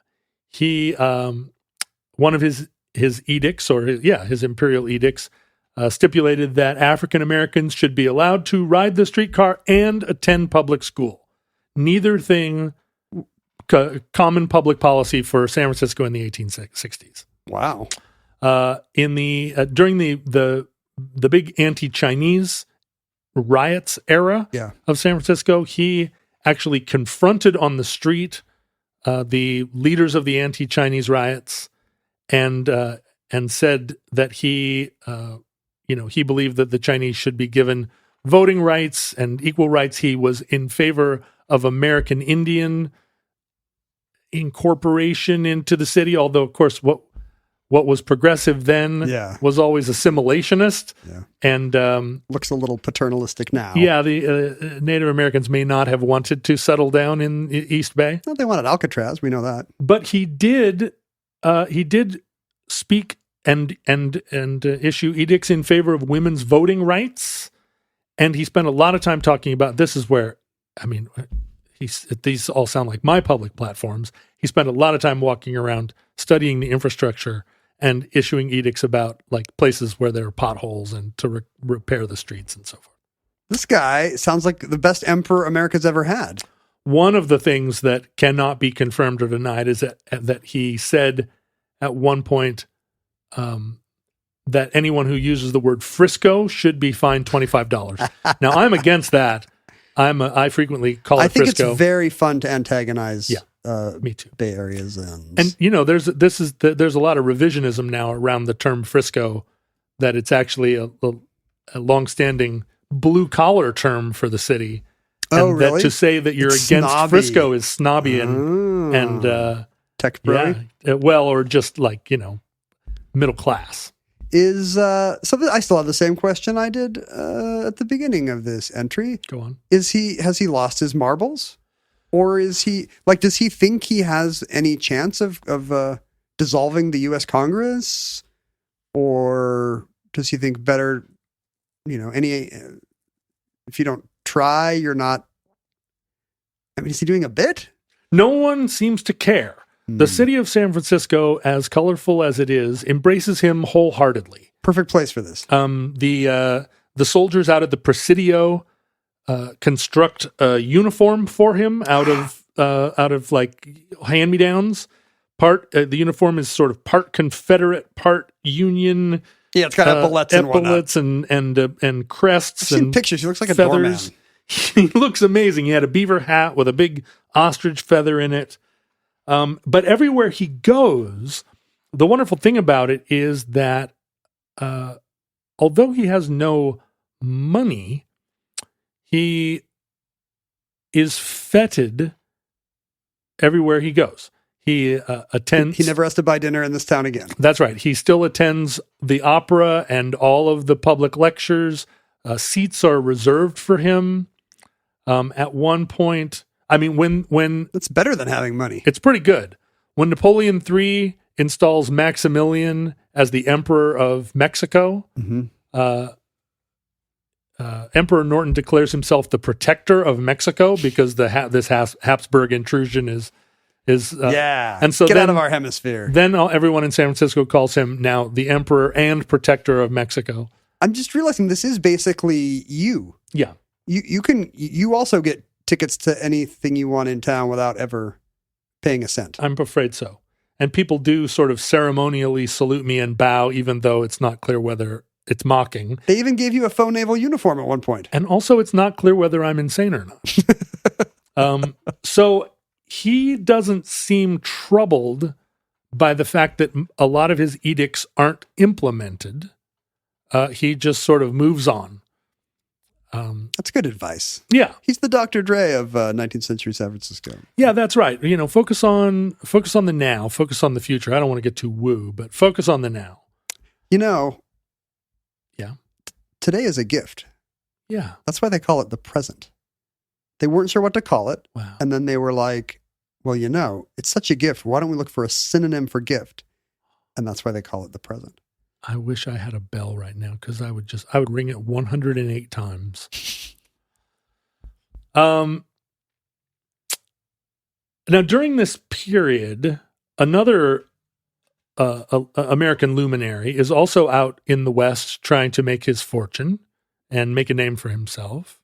He, one of his edicts, his imperial edicts, stipulated that African Americans should be allowed to ride the streetcar and attend public school. Neither thing, common public policy for San Francisco in the 1860s. Wow. During the big anti-Chinese riots era of San Francisco, he actually confronted on the street the leaders of the anti-Chinese riots and said that he believed that the Chinese should be given voting rights and equal rights. He was in favor of American Indian incorporation into the city. Although, of course, what was progressive then was always assimilationist. Yeah. And looks a little paternalistic now. Yeah, the Native Americans may not have wanted to settle down in East Bay. No, they wanted Alcatraz. We know that. But he did speak and issue edicts in favor of women's voting rights. And he spent a lot of time talking about, this is where, I mean, these all sound like my public platforms. He spent a lot of time walking around studying the infrastructure and issuing edicts about like places where there are potholes and to repair the streets and so forth. This guy sounds like the best emperor America's ever had. One of the things that cannot be confirmed or denied is that he said at one point that anyone who uses the word Frisco should be fined $25. Now, I'm against that. I frequently call it Frisco. I think it's very fun to antagonize me too. Bay Areas. And you know, there's a lot of revisionism now around the term Frisco, that it's actually a longstanding blue-collar term for the city. Oh, and really? That to say that you're it's against snobby. Frisco is snobby and tech bro. Yeah, well, or just like, you know, middle class. Is something I still have the same question I did at the beginning of this entry. Go on. Has he lost his marbles, or is he like? Does he think he has any chance of dissolving the U.S. Congress, or does he think better? You know, if you don't try, you're not. I mean, is he doing a bit? No one seems to care. The city of San Francisco, as colorful as it is, embraces him wholeheartedly. Perfect place for this. The soldiers out at the Presidio construct a uniform for him out of like hand-me-downs. The uniform is sort of part Confederate, part Union. Yeah, it's got epaulets and whatnot. Epaulets and crests. I've seen and pictures. He looks like a feathers. doorman. He looks amazing. He had a beaver hat with a big ostrich feather in it. But everywhere he goes, the wonderful thing about it is that although he has no money, he is feted everywhere he goes. He attends. He never has to buy dinner in this town again. That's right. He still attends the opera and all of the public lectures. Seats are reserved for him. At one point, I mean, when it's better than having money. It's pretty good. When Napoleon III installs Maximilian as the Emperor of Mexico, Emperor Norton declares himself the protector of Mexico because this Habsburg intrusion is and so get out of our hemisphere. Then everyone in San Francisco calls him now the Emperor and Protector of Mexico. I'm just realizing this is basically you. Yeah, you also get tickets to anything you want in town without ever paying a cent. I'm afraid so. And people do sort of ceremonially salute me and bow, even though it's not clear whether it's mocking. They even gave you a faux naval uniform at one point. And also it's not clear whether I'm insane or not. So he doesn't seem troubled by the fact that a lot of his edicts aren't implemented. He just sort of moves on. That's good advice. Yeah. He's the Dr. Dre of 19th century San Francisco. Yeah, that's right. You know, focus on the now, focus on the future. I don't want to get too woo, but focus on the now. You know. Yeah. Today is a gift. Yeah. That's why they call it the present. They weren't sure what to call it. Wow. And then they were like, well, you know, it's such a gift. Why don't we look for a synonym for gift? And that's why they call it the present. I wish I had a bell right now because I would ring it 108 times. Now, during this period, another American luminary is also out in the West trying to make his fortune and make a name for himself.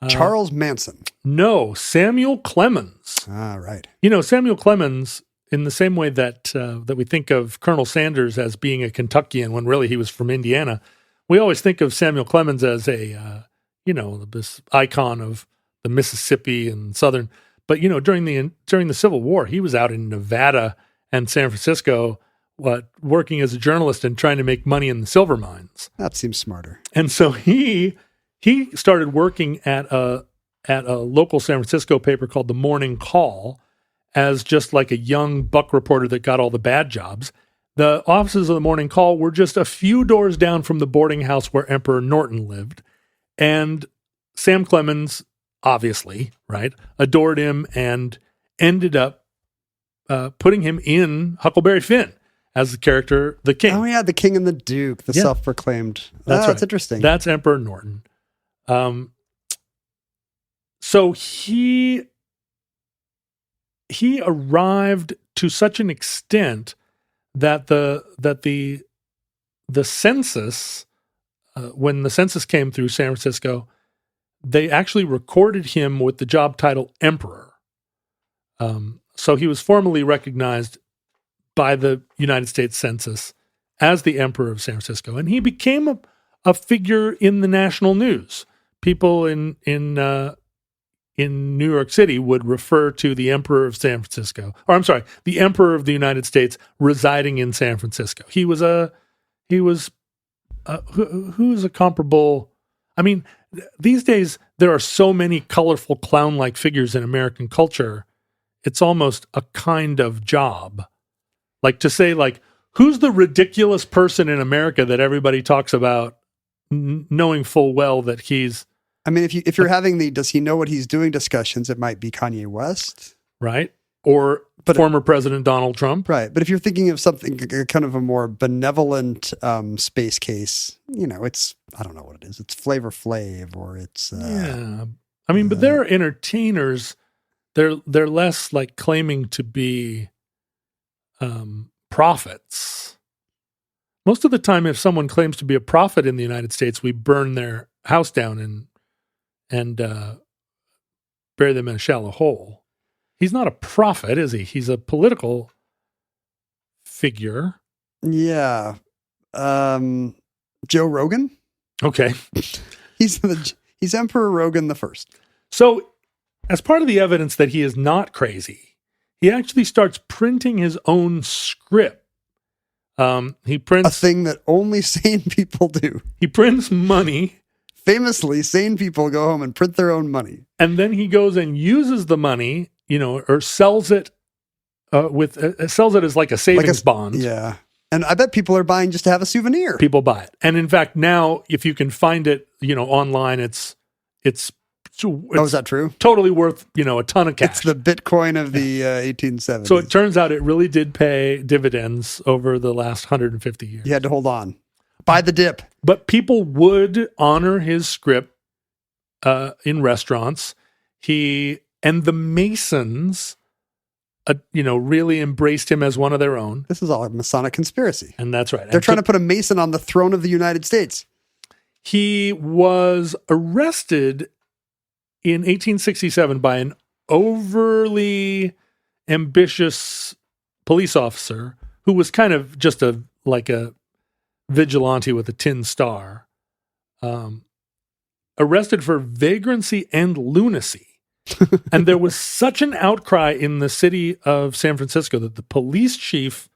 Charles Manson. No, Samuel Clemens. Ah, right. You know, Samuel Clemens, in the same way that we think of Colonel Sanders as being a Kentuckian when really he was from Indiana, we always think of Samuel Clemens as this icon of the Mississippi and Southern. But you know, during the Civil War, he was out in Nevada and San Francisco, working as a journalist and trying to make money in the silver mines. That seems smarter. And so he started working at a local San Francisco paper called the Morning Call. as just like a young buck reporter that got all the bad jobs. The offices of the Morning Call were just a few doors down from the boarding house where Emperor Norton lived. And Sam Clemens, obviously, right, adored him and ended up putting him in Huckleberry Finn as the character, the king. Oh, yeah, the king and the duke, the self-proclaimed. That's right. That's interesting. That's Emperor Norton. So he arrived to such an extent that the census, when the census came through San Francisco, they actually recorded him with the job title Emperor. So he was formally recognized by the United States Census as the Emperor of San Francisco, and he became a figure in the national news. People in New York City would refer to the Emperor of San Francisco, or I'm sorry, the Emperor of the United States residing in San Francisco. Who's a comparable. I mean, these days there are so many colorful clown-like figures in American culture. It's almost a kind of job. Like to say, like, who's the ridiculous person in America that everybody talks about, knowing full well that he's. I mean, if you're having the does he know what he's doing discussions, it might be Kanye West. Right. Or former President Donald Trump. Right. But if you're thinking of something kind of a more benevolent space case, it's, I don't know what it is. It's Flavor Flav or it's. Yeah. I mean, but they're entertainers. They're less like claiming to be prophets. Most of the time, if someone claims to be a prophet in the United States, we burn their house down and bury them in a shallow hole. He's not a prophet, is he? He's a political figure. Yeah. Joe Rogan? Okay. He's Emperor Rogan the First. So, as part of the evidence that he is not crazy, he actually starts printing his own script. He prints a thing that only sane people do. He prints money. Famously, sane people go home and print their own money. And then he goes and uses the money, or sells it sells it as like a savings bond. Yeah. And I bet people are buying just to have a souvenir. People buy it. And in fact, now if you can find it, online, it's is that true? Totally worth, a ton of cash. It's the Bitcoin of the 1870s. So it turns out it really did pay dividends over the last 150 years. You had to hold on. Buy the dip. But people would honor his script in restaurants. And the Masons, really embraced him as one of their own. This is all a Masonic conspiracy. And that's right. They're trying to put a Mason on the throne of the United States. He was arrested in 1867 by an overly ambitious police officer who was kind of just a vigilante with a tin star, arrested for vagrancy and lunacy. And there was such an outcry in the city of San Francisco that the police chief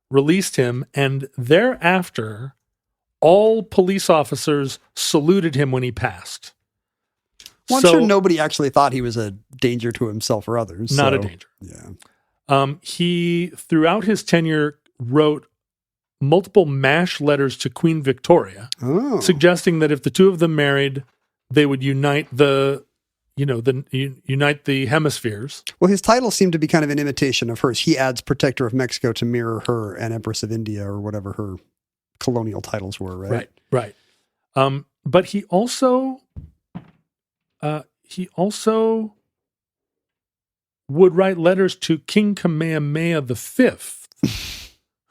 released him, and thereafter, all police officers saluted him when he passed. Well, I'm sure nobody actually thought he was a danger to himself or others. Not a danger. Yeah. He, throughout his tenure, wrote multiple MASH letters to Queen Victoria, suggesting that if the two of them married, they would unite unite the hemispheres. Well, his titles seem to be kind of an imitation of hers. He adds Protector of Mexico to mirror her and Empress of India or whatever her colonial titles were, right? Right. But he also would write letters to King Kamehameha V,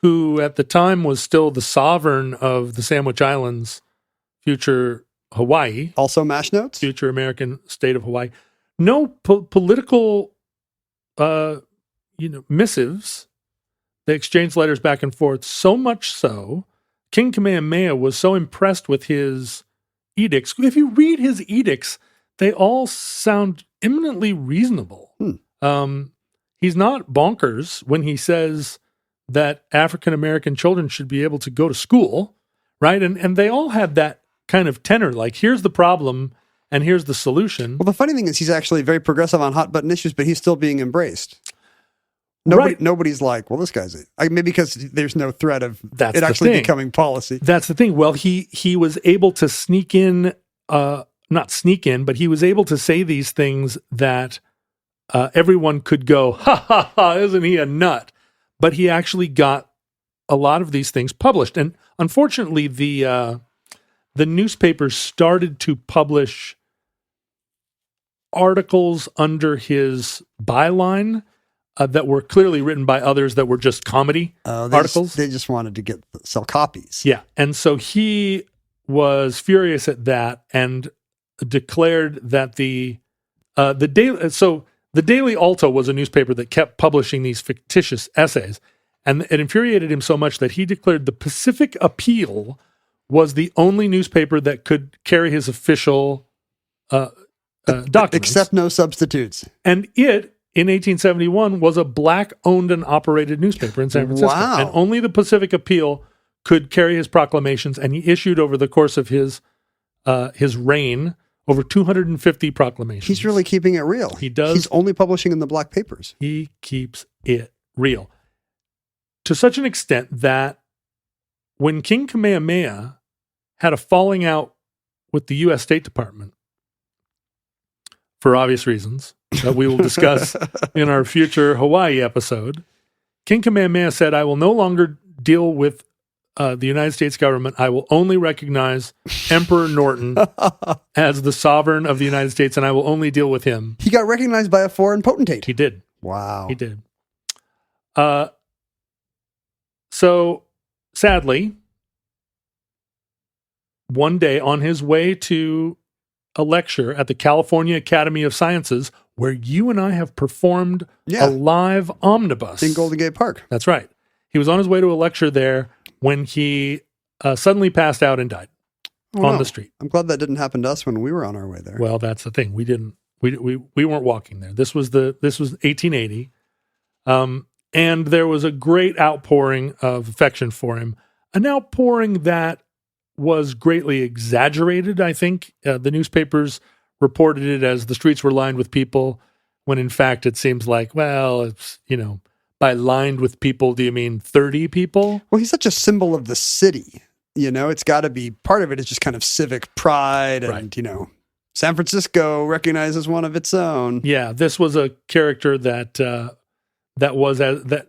who at the time was still the sovereign of the Sandwich Islands, future Hawaii. Also MASH notes? Future American state of Hawaii. No political, missives. They exchanged letters back and forth, so much so, King Kamehameha was so impressed with his edicts. If you read his edicts, they all sound eminently reasonable. He's not bonkers when he says that African-American children should be able to go to school, right? And they all had that kind of tenor, like, here's the problem and here's the solution. Well, the funny thing is he's actually very progressive on hot-button issues, but he's still being embraced. Nobody's like, well, this guy's maybe because there's no threat of That's it the actually thing. becoming policy. That's the thing. Well, he was able to sneak in, not sneak in, but he was able to say these things that everyone could go, ha ha ha, isn't he a nut? But he actually got a lot of these things published. And unfortunately, the newspapers started to publish articles under his byline that were clearly written by others that were just comedy articles. They just wanted to sell copies. Yeah. And so he was furious at that and declared that the Daily Alta was a newspaper that kept publishing these fictitious essays. And it infuriated him so much that he declared the Pacific Appeal was the only newspaper that could carry his official documents. Except no substitutes. And it, in 1871, was a black-owned and operated newspaper in San Francisco. Wow. And only the Pacific Appeal could carry his proclamations, and he issued over the course of his reign over 250 proclamations. He's really keeping it real. He does. He's only publishing in the black papers. He keeps it real. To such an extent that when King Kamehameha had a falling out with the U.S. State Department, for obvious reasons that we will discuss in our future Hawaii episode, King Kamehameha said, I will no longer deal with the United States government. I will only recognize Emperor Norton as the sovereign of the United States, and I will only deal with him. He got recognized by a foreign potentate. He did. Wow. He did. So, sadly, one day on his way to a lecture at the California Academy of Sciences, where you and I have performed a live omnibus. In Golden Gate Park. That's right. He was on his way to a lecture there when he suddenly passed out and died on the street. I'm glad that didn't happen to us when we were on our way there. Well, that's the thing. We didn't. We weren't walking there. This was 1880, and there was a great outpouring of affection for him. An outpouring that was greatly exaggerated. I think the newspapers reported it as the streets were lined with people, when in fact it seems like, well, it's, by lined with people, do you mean 30 people? Well, he's such a symbol of the city. It's got to be, part of it is just kind of civic pride and, Right. San Francisco recognizes one of its own. Yeah, this was a character that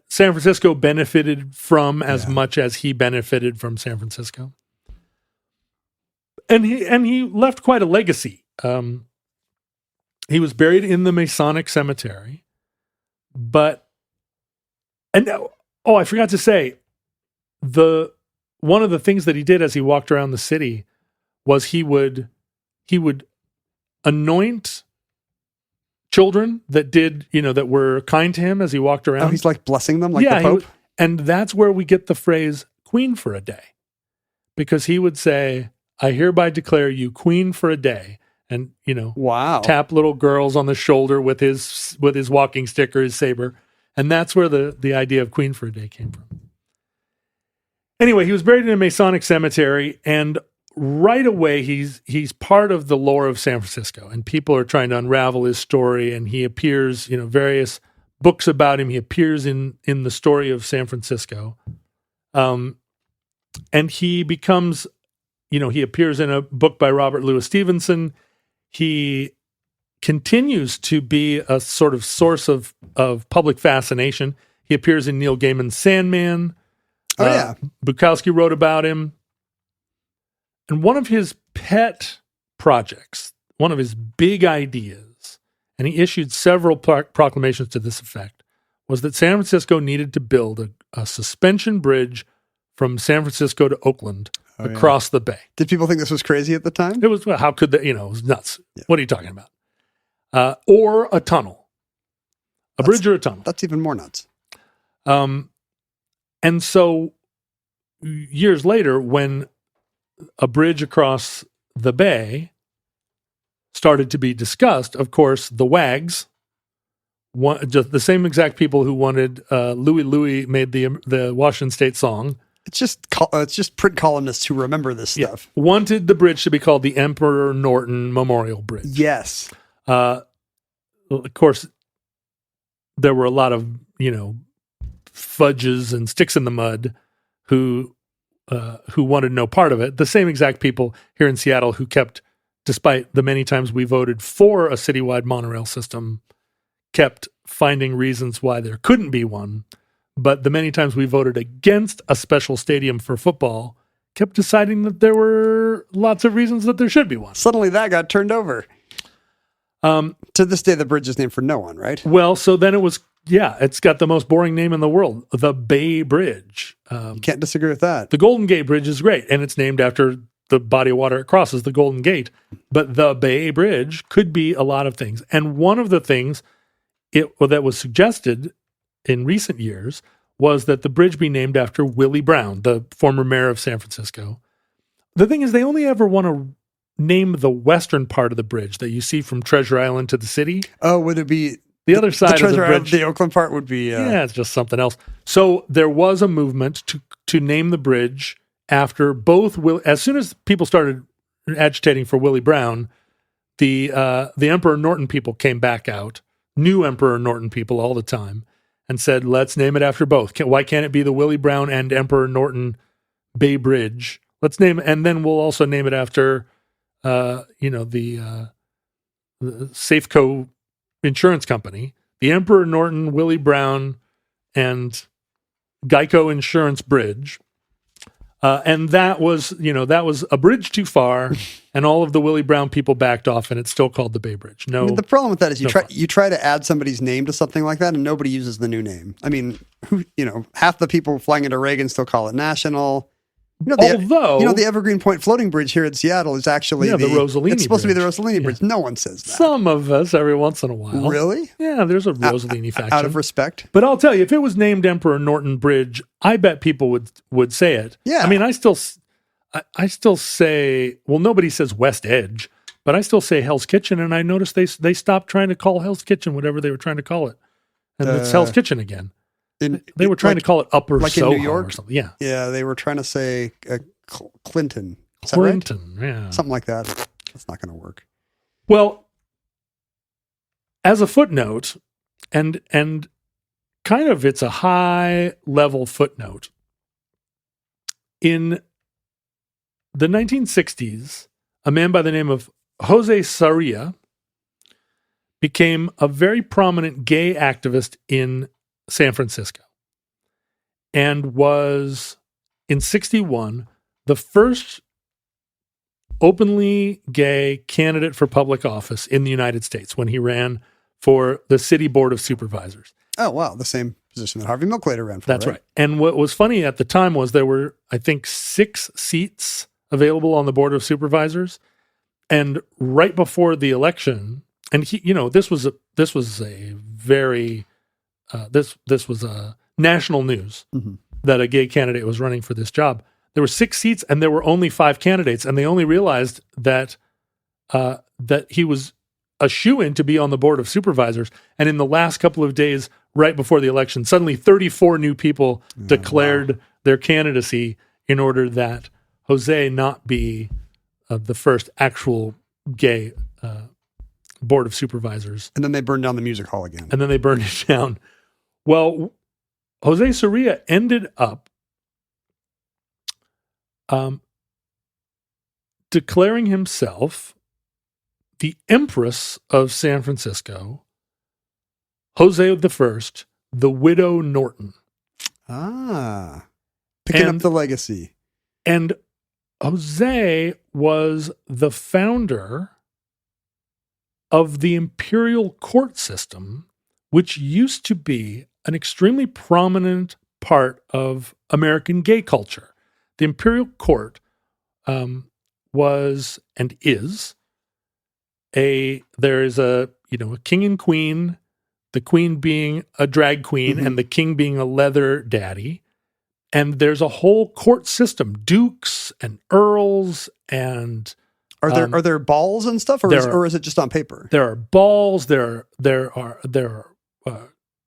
San Francisco benefited from as much as he benefited from San Francisco. And he left quite a legacy. He was buried in the Masonic Cemetery, I forgot to say, one of the things that he did as he walked around the city was he would anoint children that were kind to him as he walked around. Oh, he's like blessing them like the Pope? And that's where we get the phrase queen for a day. Because he would say, I hereby declare you queen for a day. And, wow. Tap little girls on the shoulder with his walking stick or his saber. And that's where the idea of queen for a day came from. Anyway, he was buried in a Masonic cemetery, and right away he's part of the lore of San Francisco, and people are trying to unravel his story, and he appears, various books about him. He appears in the story of San Francisco. And he becomes, he appears in a book by Robert Louis Stevenson. He continues to be a sort of source of public fascination. He appears in Neil Gaiman's Sandman. Oh, yeah. Bukowski wrote about him. And one of his pet projects, one of his big ideas, and he issued several proclamations to this effect, was that San Francisco needed to build a suspension bridge from San Francisco to Oakland across the bay. Did people think this was crazy at the time? It was, well, how could they, it was nuts. Yeah. What are you talking about? Or a tunnel. A bridge or a tunnel. That's even more nuts. And so years later, when a bridge across the bay started to be discussed, of course, the WAGs, just the same exact people who wanted Louis made the Washington State song. It's just print columnists who remember this stuff. Yeah, wanted the bridge to be called the Emperor Norton Memorial Bridge. Yes. Of course, there were a lot of, fudges and sticks in the mud who wanted no part of it. The same exact people here in Seattle who kept, despite the many times we voted for a citywide monorail system, kept finding reasons why there couldn't be one. But the many times we voted against a special stadium for football kept deciding that there were lots of reasons that there should be one. Suddenly that got turned over. To this day, the bridge is named for no one, right? Well, so then it was, it's got the most boring name in the world, the Bay Bridge. You can't disagree with that. The Golden Gate Bridge is great, and it's named after the body of water it crosses, the Golden Gate. But the Bay Bridge could be a lot of things. And one of the things that was suggested in recent years was that the bridge be named after Willie Brown, the former mayor of San Francisco. The thing is, they only ever want to name the western part of the bridge that you see from Treasure Island to the city. Oh, would it be the other side of the Treasure bridge? Island, the Oakland part would be... it's just something else. So there was a movement to name the bridge after both as soon as people started agitating for Willie Brown, the Emperor Norton people came back out, new Emperor Norton people all the time, and said, let's name it after both. Why can't it be the Willie Brown and Emperor Norton Bay Bridge? Let's name it, and then we'll also name it after the Safeco insurance company, the Emperor Norton, Willie Brown, and Geico Insurance Bridge. And that was a bridge too far, and all of the Willie Brown people backed off, and it's still called the Bay Bridge. No, I mean, the problem with that is fun. you try to add somebody's name to something like that, and nobody uses the new name. I mean, half the people flying into Reagan still call it National. Although the Evergreen Point floating bridge here in Seattle is actually the Rossellini It's supposed Bridge. to be the Rossellini Bridge. No one says that. Some of us every once in a while. Really? Yeah, there's a Rossellini faction. Out of respect. But I'll tell you, if it was named Emperor Norton Bridge, I bet people would say it. Yeah. I mean, I still say, well, nobody says West Edge, but I still say Hell's Kitchen, and I noticed they stopped trying to call Hell's Kitchen whatever they were trying to call it. And it's Hell's Kitchen again. They were trying to call it Upper Soho in New York? or something. Yeah. Yeah, they were trying to say Clinton. Is that Clinton, right? yeah. Something like that. That's not going to work. Well, as a footnote, and kind of it's a high-level footnote, in the 1960s, a man by the name of Jose Sarria became a very prominent gay activist in San Francisco and was, in 1961, the first openly gay candidate for public office in the United States when he ran for the City Board of Supervisors. Oh, wow. The same position that Harvey Milk later ran for. That's right. And what was funny at the time was there were, I think, 6 seats available on the Board of Supervisors. And right before the election, and this was national news that a gay candidate was running for this job. There were 6 seats and there were only 5 candidates, and they only realized that he was a shoo-in to be on the Board of Supervisors. And in the last couple of days, right before the election, suddenly 34 new people declared their candidacy in order that Jose not be the first actual gay Board of Supervisors. And then they burned down the music hall again. And then they burned it down. Well, Jose Sarria ended up declaring himself the Empress of San Francisco, Jose I, the Widow Norton. Picking up the legacy. And Jose was the founder of the imperial court system, which used to be an extremely prominent part of American gay culture. The imperial court was and is there is a king and queen, the queen being a drag queen and the king being a leather daddy. And there's a whole court system, dukes and earls, and are there balls and stuff, or is it just on paper? There are balls. There are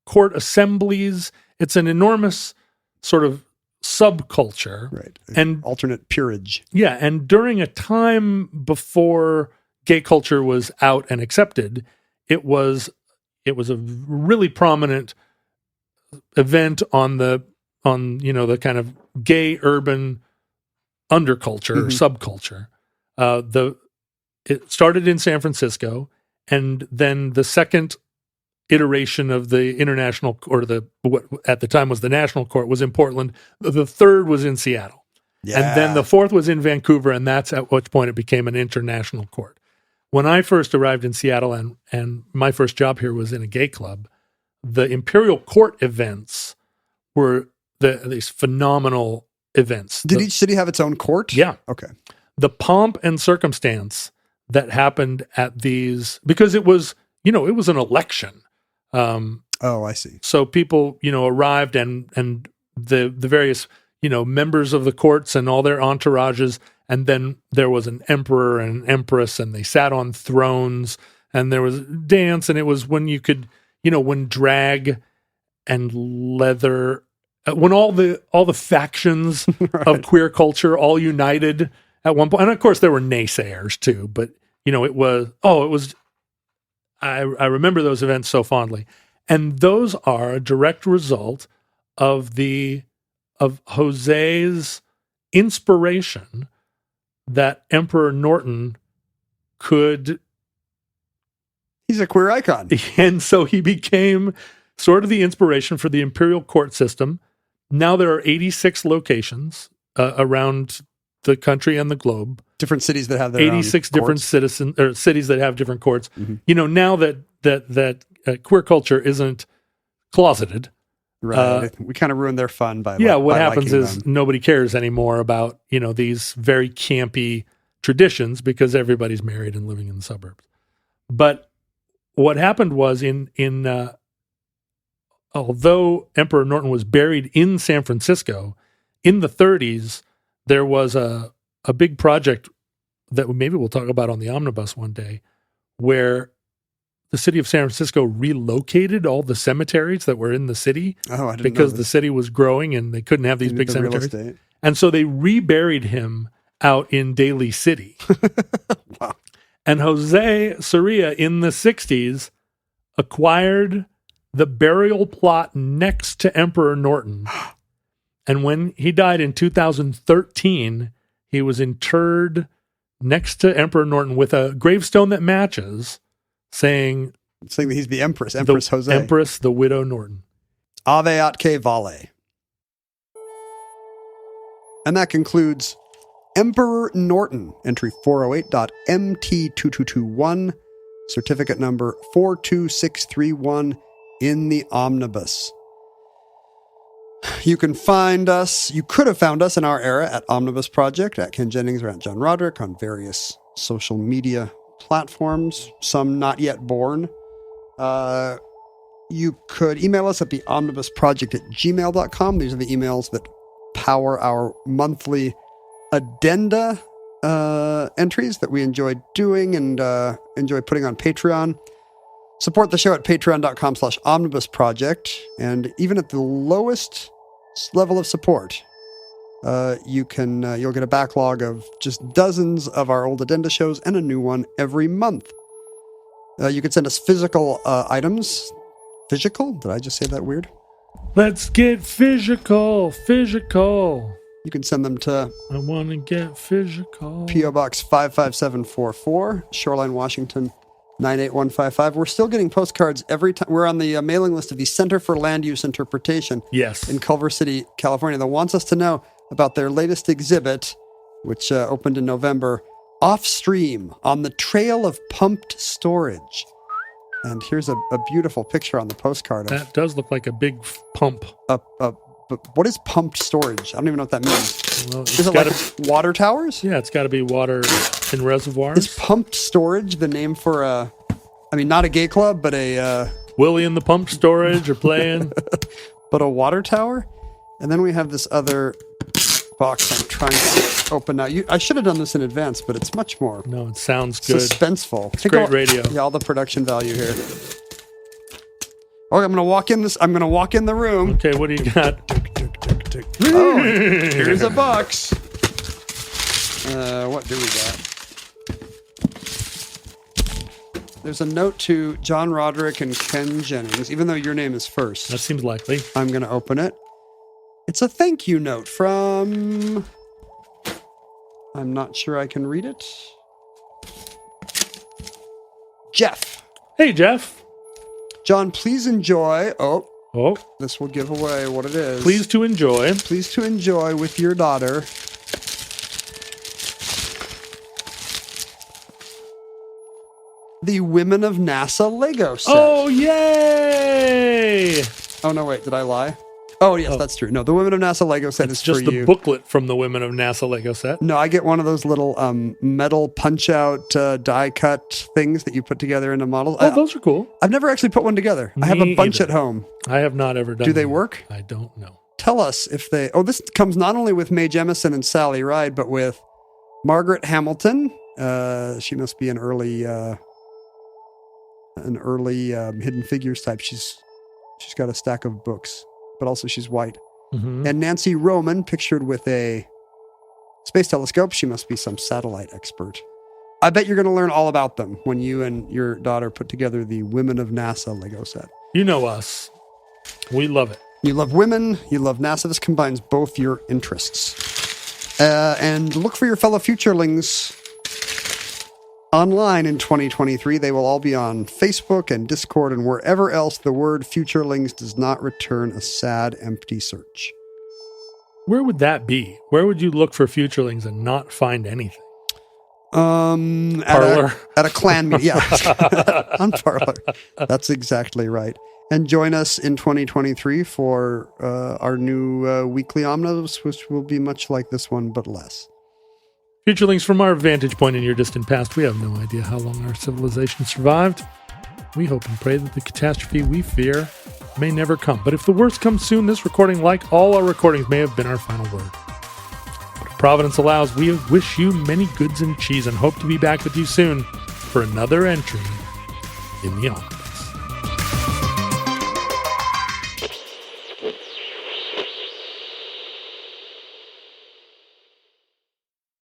court assemblies. It's an enormous sort of subculture, right? And alternate peerage. Yeah, and during a time before gay culture was out and accepted, it was a really prominent event on the kind of gay urban underculture or subculture. It started in San Francisco, and then the second iteration of the international, or what at the time was the national court, was in Portland. The third was in Seattle. Yeah. And then the fourth was in Vancouver, and that's at which point it became an international court. When I first arrived in Seattle, and my first job here was in a gay club, the Imperial Court events were these phenomenal events. Did each city have its own court? Yeah. Okay. The pomp and circumstance that happened at these, because it was an election. I see. So people, arrived and the various, members of the courts and all their entourages. And then there was an emperor and an empress, and they sat on thrones, and there was dance. And it was when you could, when drag and leather, when all the factions Right. of queer culture all united at one point. And of course there were naysayers too, but I remember those events so fondly. And those are a direct result of Jose's inspiration that Emperor Norton could. He's a queer icon. And so he became sort of the inspiration for the imperial court system. Now there are 86 locations around the country and the globe. Different cities that have their 86 own different courts. cities that have different courts. Mm-hmm. Now that queer culture isn't closeted. Right. We kind of ruined their fun by what by happens liking is them. nobody cares anymore about, these very campy traditions because everybody's married and living in the suburbs. But what happened was although Emperor Norton was buried in San Francisco, in the 30s, there was a big project that maybe we'll talk about on the omnibus one day, where the city of San Francisco relocated all the cemeteries that were in the city because the city was growing and they couldn't have these big cemeteries. And so they reburied him out in Daly City. Wow. And Jose Soria in the 60s acquired the burial plot next to Emperor Norton. And when he died in 2013, he was interred next to Emperor Norton with a gravestone that matches, saying that he's the Empress Jose. Empress, the widow Norton. Ave atque vale. And that concludes Emperor Norton, entry 408.MT2221, certificate number 42631 in the omnibus. You could have found us in our era at Omnibus Project, at Ken Jennings or at John Roderick, on various social media platforms, some not yet born. You could email us at the omnibusproject@gmail.com. These are the emails that power our monthly addenda entries that we enjoy doing and enjoy putting on Patreon. Support the show at patreon.com/omnibusproject. And even at the lowest level of support, you'll get a backlog of just dozens of our old addenda shows and a new one every month. You could send us physical items. Physical? Did I just say that weird? Let's get physical. You can send them to I want to get physical. P.O. Box 55744, Shoreline, Washington, 98155. We're still getting postcards every time. We're on the mailing list of the Center for Land Use Interpretation in Culver City, California, that wants us to know about their latest exhibit, which opened in November, Off-Stream, on the Trail of Pumped Storage. And here's a beautiful picture on the postcard. That does look like a big pump. But what is pumped storage? I don't even know what that means. Well, is it like water towers? Yeah, it's got to be water in reservoirs. Is pumped storage the name for not a gay club, but a... Willie and the Pump Storage are playing. But a water tower? And then we have this other box I'm trying to open now. I should have done this in advance, but it's much more... No, it sounds good. Suspenseful. It's great radio. Yeah, all the production value here. Okay, I'm going to walk in the room. Okay, what do you got? Oh, here's a box. What do we got? There's a note to John Roderick and Ken Jennings, even though your name is first. That seems likely. I'm going to open it. It's a thank you note from... I'm not sure I can read it. Jeff. Hey, Jeff. John, please enjoy... Oh, this will give away what it is. please to enjoy. Please to enjoy with your daughter. The Women of NASA Lego set. Oh, yay! Oh, no, wait. Did I lie? Oh, yes, that's true. No, the Women of NASA Lego set It's is just for the you. booklet from the Women of NASA Lego set. No, I get one of those little metal punch-out die-cut things that you put together into models. Oh, those are cool. I've never actually put one together. I have a Me bunch either. at home. I have not ever done Do they that. work? I don't know. Tell us if they... Oh, this comes not only with Mae Jemison and Sally Ride, but with Margaret Hamilton. She must be an early Hidden Figures type. She's got a stack of books, but also she's white. Mm-hmm. And Nancy Roman, pictured with a space telescope. She must be some satellite expert. I bet you're going to learn all about them when you and your daughter put together the Women of NASA Lego set. You know us. We love it. You love women, you love NASA. This combines both your interests. And look for your fellow futurelings online in 2023. They will all be on Facebook and Discord and wherever else the word futurelings does not return a sad, empty search. Where would that be? Where would you look for futurelings and not find anything? Parlor. At a clan meeting. Yeah. On Parlor. That's exactly right. And join us in 2023 for our new weekly omnibus, which will be much like this one, but less. Futurelings, from our vantage point in your distant past, we have no idea how long our civilization survived. We hope and pray that the catastrophe we fear may never come. But if the worst comes soon, this recording, like all our recordings, may have been our final word. But if Providence allows, we wish you many goods and cheese and hope to be back with you soon for another entry in the omnibus.